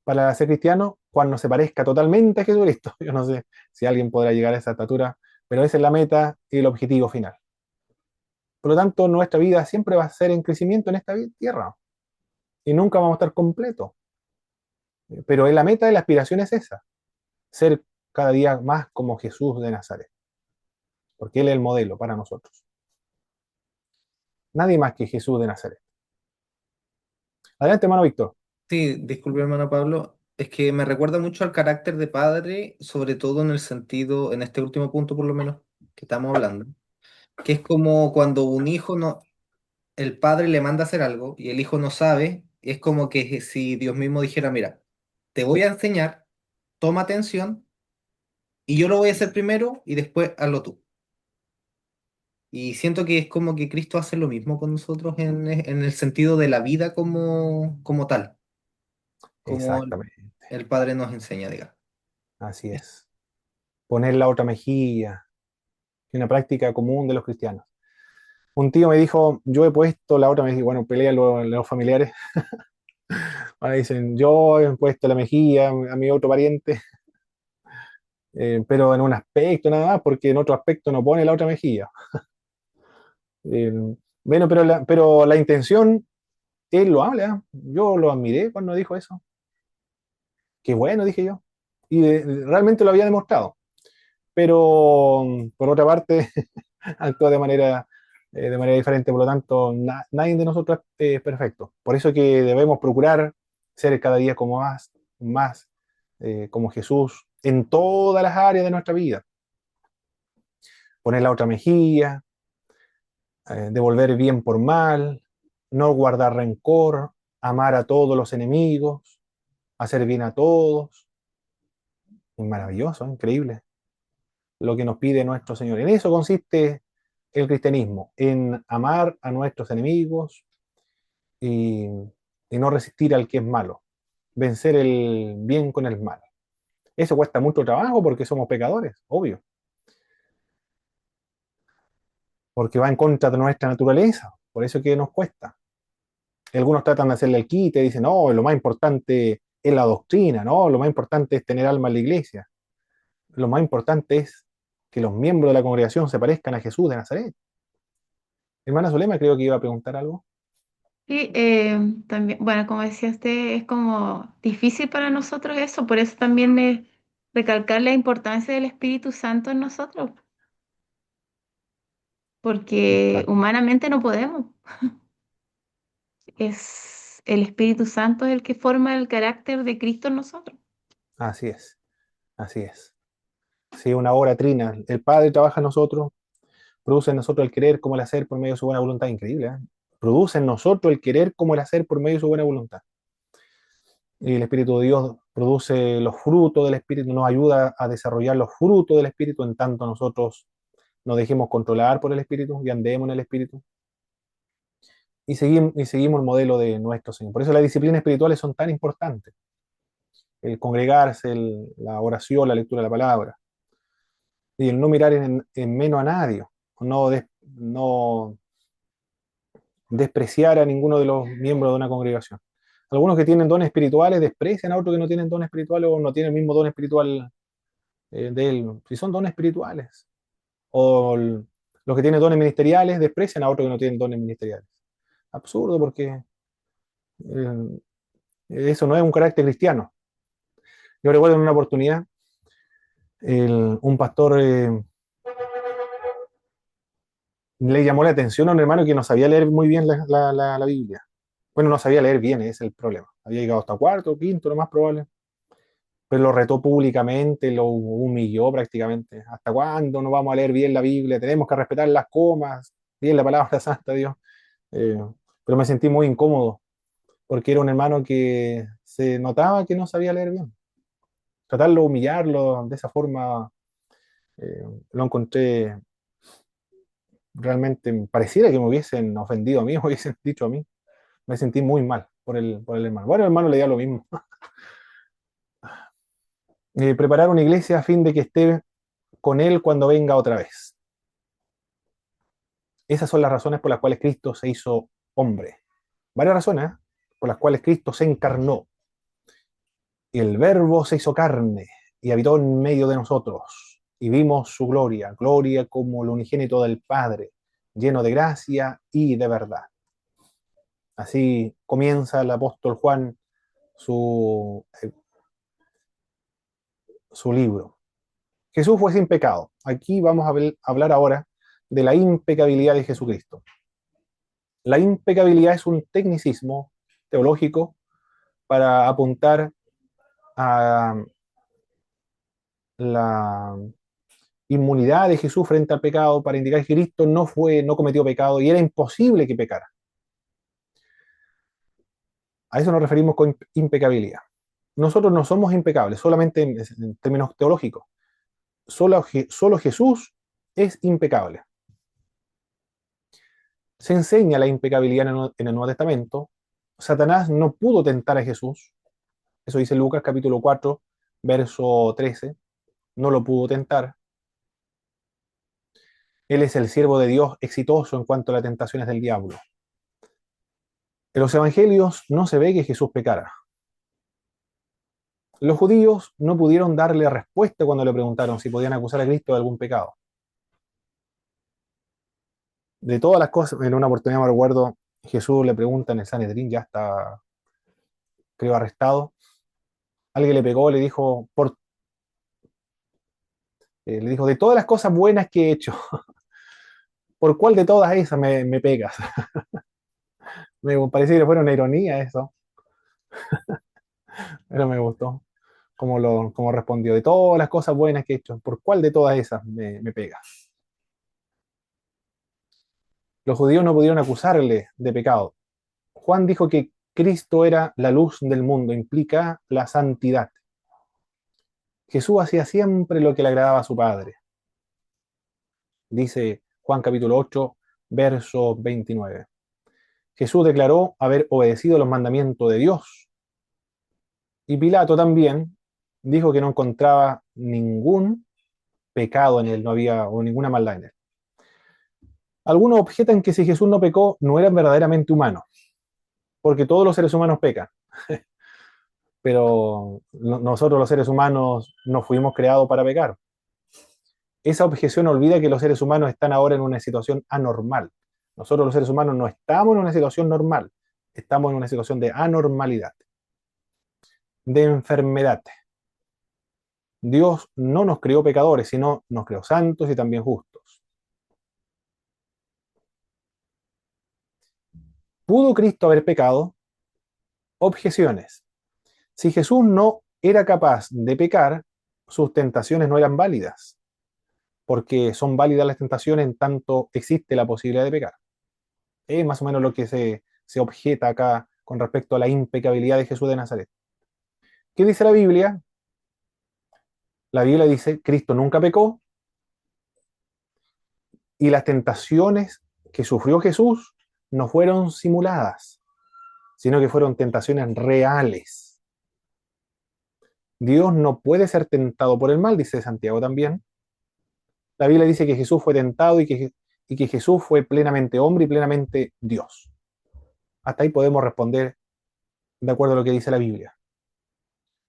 [SPEAKER 1] para ser cristiano cuando se parezca totalmente a Jesucristo. Yo no sé si alguien podrá llegar a esa estatura, pero esa es la meta y el objetivo final. Por lo tanto, nuestra vida siempre va a ser en crecimiento en esta tierra y nunca vamos a estar completos. Pero la meta y la aspiración es esa, ser cada día más como Jesús de Nazaret, porque Él es el modelo para nosotros. Nadie más que Jesús de Nazaret. Adelante, hermano Víctor.
[SPEAKER 3] Sí, disculpe, hermano Pablo, es que me recuerda mucho al carácter de padre, sobre todo en el sentido, en este último punto por lo menos, que estamos hablando, que es como cuando un hijo no, el padre le manda a hacer algo y el hijo no sabe, es como que si Dios mismo dijera, mira, te voy a enseñar, toma atención y yo lo voy a hacer primero y después hazlo tú. Y siento que es como que Cristo hace lo mismo con nosotros en el sentido de la vida como tal, como
[SPEAKER 1] Exactamente,
[SPEAKER 3] el Padre nos enseña, digamos.
[SPEAKER 1] así es. Poner la otra mejilla, es una práctica común de los cristianos. Un tío me dijo: yo he puesto la otra mejilla. Bueno, pelean los familiares. Ahora dicen: yo he puesto la mejilla a mi otro pariente, pero en un aspecto nada más, porque en otro aspecto no pone la otra mejilla. Eh, bueno, pero la intención, él lo habla. Yo lo admiré cuando dijo eso. Qué bueno, dije yo. Y realmente lo había demostrado. Pero por otra parte, actúa de manera diferente. Por lo tanto, nadie de nosotros es perfecto. Por eso que debemos procurar ser cada día como más como Jesús en todas las áreas de nuestra vida. Poner la otra mejilla, devolver bien por mal, no guardar rencor, amar a todos los enemigos, hacer bien a todos. Es maravilloso, increíble lo que nos pide nuestro Señor. En eso consiste el cristianismo, en amar a nuestros enemigos y, y no resistir al que es malo, vencer el bien con el mal. Eso cuesta mucho trabajo porque somos pecadores, obvio, porque va en contra de nuestra naturaleza, por eso que nos cuesta. Algunos tratan de hacerle el quite, dicen: no, lo más importante es la doctrina, no, lo más importante es tener alma en la iglesia. Lo más importante es que los miembros de la congregación se parezcan a Jesús de Nazaret. Hermana Zulema, creo que iba a preguntar algo.
[SPEAKER 4] Sí, también, bueno, como decía usted, es como difícil para nosotros eso, por eso también es recalcar la importancia del Espíritu Santo en nosotros, porque
[SPEAKER 1] Claro,
[SPEAKER 4] humanamente no podemos. Es el Espíritu Santo el que forma el carácter de Cristo en nosotros.
[SPEAKER 1] así es, así es. Sí, una obra trina. El Padre trabaja en nosotros, produce en nosotros el querer como el hacer por medio de su buena voluntad. Increíble, ¿eh? Produce en nosotros el querer como el hacer por medio de su buena voluntad. Y el Espíritu de Dios produce los frutos del Espíritu, nos ayuda a desarrollar los frutos del Espíritu, en tanto nosotros nos dejemos controlar por el Espíritu y andemos en el Espíritu. Y seguimos el modelo de nuestro Señor. Por eso las disciplinas espirituales son tan importantes. El congregarse, la oración, la lectura de la palabra. Y el no mirar en menos a nadie. No despreciar a ninguno de los miembros de una congregación. Algunos que tienen dones espirituales desprecian a otros que no tienen dones espirituales o no tienen el mismo don espiritual de él. Si son dones espirituales. Los que tienen dones ministeriales desprecian a otros que no tienen dones ministeriales. Absurdo, porque eso no es un carácter cristiano. Yo recuerdo en una oportunidad, un pastor le llamó la atención a un hermano que no sabía leer muy bien la Biblia. Bueno, no sabía leer bien, ese es el problema. Había llegado hasta cuarto, quinto, lo más probable. Pero lo retó públicamente, lo humilló prácticamente. ¿Hasta cuándo no vamos a leer bien la Biblia? Tenemos que respetar las comas, bien la palabra santa de Dios. Eh, pero me sentí muy incómodo, porque era un hermano que se notaba que no sabía leer bien. Tratarlo de humillarlo de esa forma, eh, lo encontré realmente, pareciera que me hubiesen ofendido a mí, me hubiesen dicho a mí. Me sentí muy mal por el hermano. Bueno, el hermano le dio lo mismo. Preparar una iglesia a fin de que esté con él cuando venga otra vez. Esas son las razones por las cuales Cristo se hizo hombre. Varias razones, ¿eh? Por las cuales Cristo se encarnó. Y el Verbo se hizo carne y habitó en medio de nosotros. Y vimos su gloria, gloria como el unigénito del Padre, lleno de gracia y de verdad. Así comienza el apóstol Juan su, su libro. Jesús fue sin pecado. Aquí vamos a hablar ahora de la impecabilidad de Jesucristo. La impecabilidad es un tecnicismo teológico para apuntar a la inmunidad de Jesús frente al pecado, para indicar que Cristo no cometió pecado y era imposible que pecara. A eso nos referimos con impecabilidad. Nosotros no somos impecables, solamente en términos teológicos. Solo Jesús es impecable. Se enseña la impecabilidad en el Nuevo Testamento. Satanás no pudo tentar a Jesús. Eso dice Lucas capítulo 4, verso 13. No lo pudo tentar. Él es el siervo de Dios exitoso en cuanto a las tentaciones del diablo. En los evangelios no se ve que Jesús pecara. Los judíos no pudieron darle respuesta cuando le preguntaron si podían acusar a Cristo de algún pecado. De todas las cosas, en una oportunidad me recuerdo, Jesús le pregunta en el Sanedrín, ya está, creo, arrestado. Alguien le pegó, le dijo, de todas las cosas buenas que he hecho, ¿por cuál de todas esas me pegas? Me pareció que fuera una ironía eso, pero me gustó como respondió. De todas las cosas buenas que he hecho, ¿por cuál de todas esas me pegas? Los judíos no pudieron acusarle de pecado. Juan dijo que Cristo era la luz del mundo, implica la santidad. Jesús hacía siempre lo que le agradaba a su Padre. Dice Juan capítulo 8, verso 29. Jesús declaró haber obedecido los mandamientos de Dios. Y Pilato también dijo que no encontraba ningún pecado en él, no había o ninguna maldad en él. Algunos objetan que si Jesús no pecó, no era verdaderamente humano, porque todos los seres humanos pecan. Pero nosotros los seres humanos no fuimos creados para pecar. esa objeción olvida que los seres humanos están ahora en una situación anormal. Nosotros los seres humanos no estamos en una situación normal, estamos en una situación de anormalidad, de enfermedad. Dios no nos creó pecadores, sino nos creó santos y también justos. ¿Pudo Cristo haber pecado? Objeciones. Si Jesús no era capaz de pecar, sus tentaciones no eran válidas, porque son válidas las tentaciones en tanto existe la posibilidad de pecar. Es más o menos lo que se objeta acá con respecto a la impecabilidad de Jesús de Nazaret. ¿Qué dice la Biblia? La Biblia dice, Cristo nunca pecó y las tentaciones que sufrió Jesús no fueron simuladas, sino que fueron tentaciones reales. Dios no puede ser tentado por el mal, dice Santiago también. La Biblia dice que Jesús fue tentado y que Jesús fue plenamente hombre y plenamente Dios. Hasta ahí podemos responder de acuerdo a lo que dice la Biblia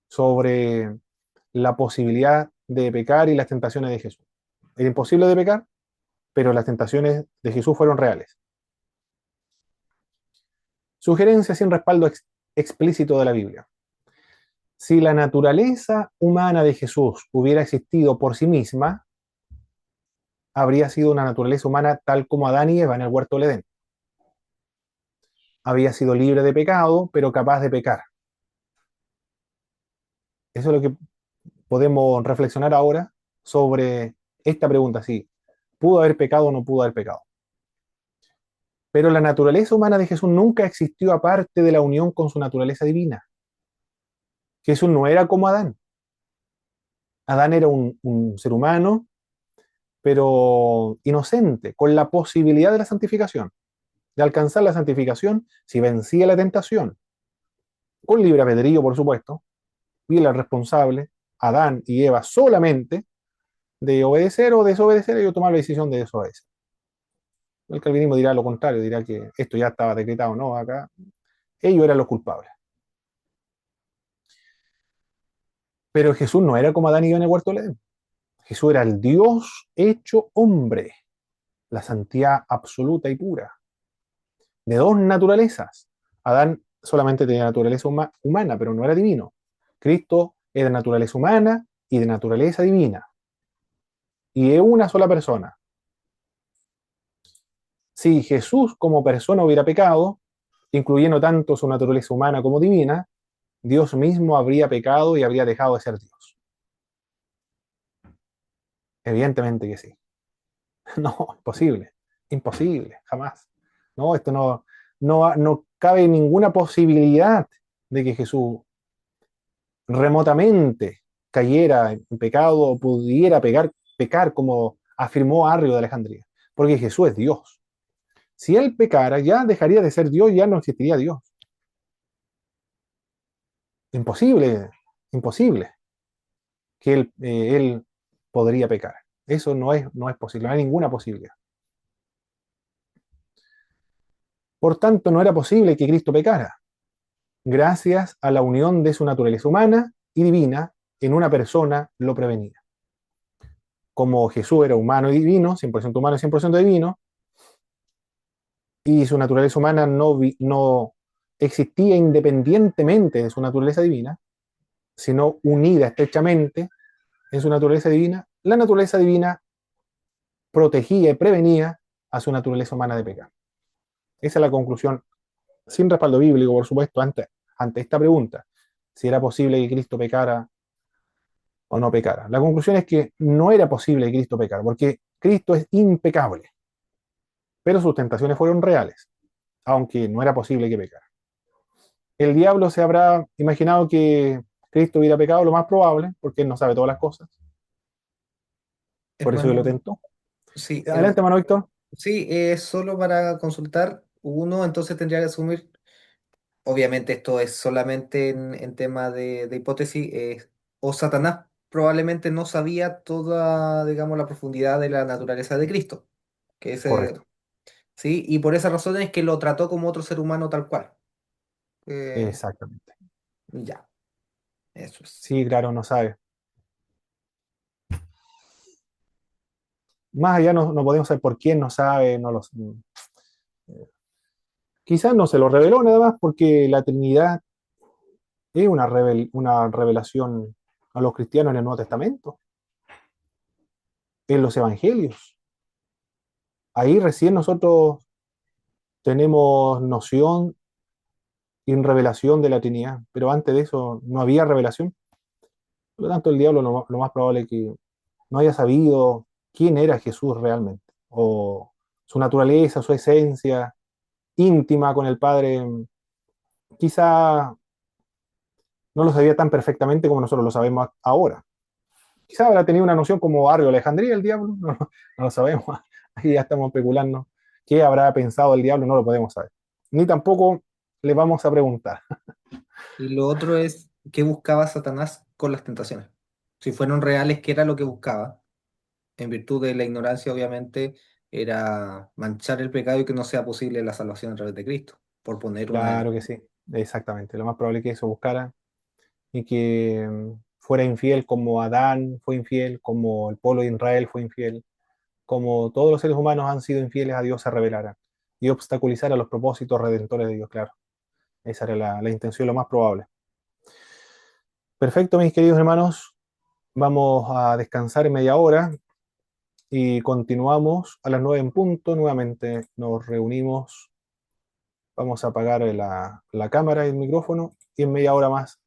[SPEAKER 1] sobre la posibilidad de pecar y las tentaciones de Jesús. Era imposible de pecar, pero las tentaciones de Jesús fueron reales. Sugerencia sin respaldo explícito de la Biblia. Si la naturaleza humana de Jesús hubiera existido por sí misma, habría sido una naturaleza humana tal como Adán y Eva en el huerto del Edén. Había sido libre de pecado, pero capaz de pecar. Eso es lo que podemos reflexionar ahora sobre esta pregunta, si pudo haber pecado o no pudo haber pecado. Pero la naturaleza humana de Jesús nunca existió aparte de la unión con su naturaleza divina. Jesús no era como Adán. Adán era un ser humano, pero inocente, con la posibilidad de la santificación, de alcanzar la santificación si vencía la tentación. Con libre albedrío, por supuesto, y el responsable, Adán y Eva, solamente de obedecer o desobedecer, ellos tomaron la decisión de desobedecer. El calvinismo dirá lo contrario, dirá que esto ya estaba decretado, no, acá ellos eran los culpables. Pero Jesús no era como Adán y Eva en el huerto del Edén. Jesús era el Dios hecho hombre, la santidad absoluta y pura, de dos naturalezas. Adán solamente tenía naturaleza humana, pero no era divino. Cristo es de naturaleza humana y de naturaleza divina. Y es una sola persona. Si Jesús como persona hubiera pecado, incluyendo tanto su naturaleza humana como divina, Dios mismo habría pecado y habría dejado de ser Dios. Evidentemente que sí. No, imposible, imposible, jamás. No, esto no cabe ninguna posibilidad de que Jesús remotamente cayera en pecado o pudiera pecar como afirmó Arrio de Alejandría, porque Jesús es Dios. Si él pecara, ya dejaría de ser Dios, ya no existiría Dios. Imposible, imposible que él podría pecar. Eso no es posible, no hay ninguna posibilidad. Por tanto, no era posible que Cristo pecara, gracias a la unión de su naturaleza humana y divina en una persona lo prevenía. Como Jesús era humano y divino, 100% humano y 100% divino, y su naturaleza humana no existía independientemente de su naturaleza divina, sino unida estrechamente en su naturaleza divina, la naturaleza divina protegía y prevenía a su naturaleza humana de pecar. Esa es la conclusión, sin respaldo bíblico, por supuesto, ante esta pregunta, si era posible que Cristo pecara o no pecara. La conclusión es que no era posible que Cristo pecara, porque Cristo es impecable, pero sus tentaciones fueron reales, aunque no era posible que pecara. El diablo se habrá imaginado que Cristo hubiera pecado, lo más probable, porque él no sabe todas las cosas, por eso que lo
[SPEAKER 3] Hermano,
[SPEAKER 1] tentó.
[SPEAKER 3] sí,
[SPEAKER 1] Adelante, hermano Víctor.
[SPEAKER 3] sí, solo para consultar, uno entonces tendría que asumir, obviamente esto es solamente en tema de hipótesis, o Satanás probablemente no sabía toda, digamos, la profundidad de la naturaleza de Cristo, que ese,
[SPEAKER 1] Correcto,
[SPEAKER 3] sí, y por esa razón es que lo trató como otro ser humano tal cual. Eh,
[SPEAKER 1] exactamente.
[SPEAKER 3] ya, eso es.
[SPEAKER 1] Sí, claro, no sabe. más allá no podemos saber por quién no sabe, quizás no se lo reveló nada más porque la Trinidad es una revelación a los cristianos en el Nuevo Testamento, en los Evangelios. Ahí recién nosotros tenemos noción y revelación de la Trinidad, pero antes de eso no había revelación. Por lo tanto, el diablo lo más probable es que no haya sabido quién era Jesús realmente, o su naturaleza, su esencia íntima con el Padre, quizá no lo sabía tan perfectamente como nosotros lo sabemos ahora. Quizá habrá tenido una noción como Arrio Alejandría, el diablo, no lo sabemos, aquí ya estamos especulando. ¿Qué habrá pensado el diablo? No lo podemos saber. Ni tampoco le vamos a preguntar.
[SPEAKER 3] Y lo otro es, ¿qué buscaba Satanás con las tentaciones? Si fueron reales, ¿qué era lo que buscaba? En virtud de la ignorancia, obviamente, era manchar el pecado y que no sea posible la salvación a través de Cristo, por poner una de las...
[SPEAKER 1] Claro que sí, exactamente. Lo más probable es que eso buscara y que fuera infiel como Adán fue infiel, como el pueblo de Israel fue infiel, como todos los seres humanos han sido infieles a Dios, se rebelara y obstaculizara los propósitos redentores de Dios, claro. Esa era la intención, lo más probable. Perfecto, mis queridos hermanos. Vamos a descansar en media hora y continuamos a las 9 en punto. Nuevamente nos reunimos. Vamos a apagar la cámara y el micrófono y en media hora más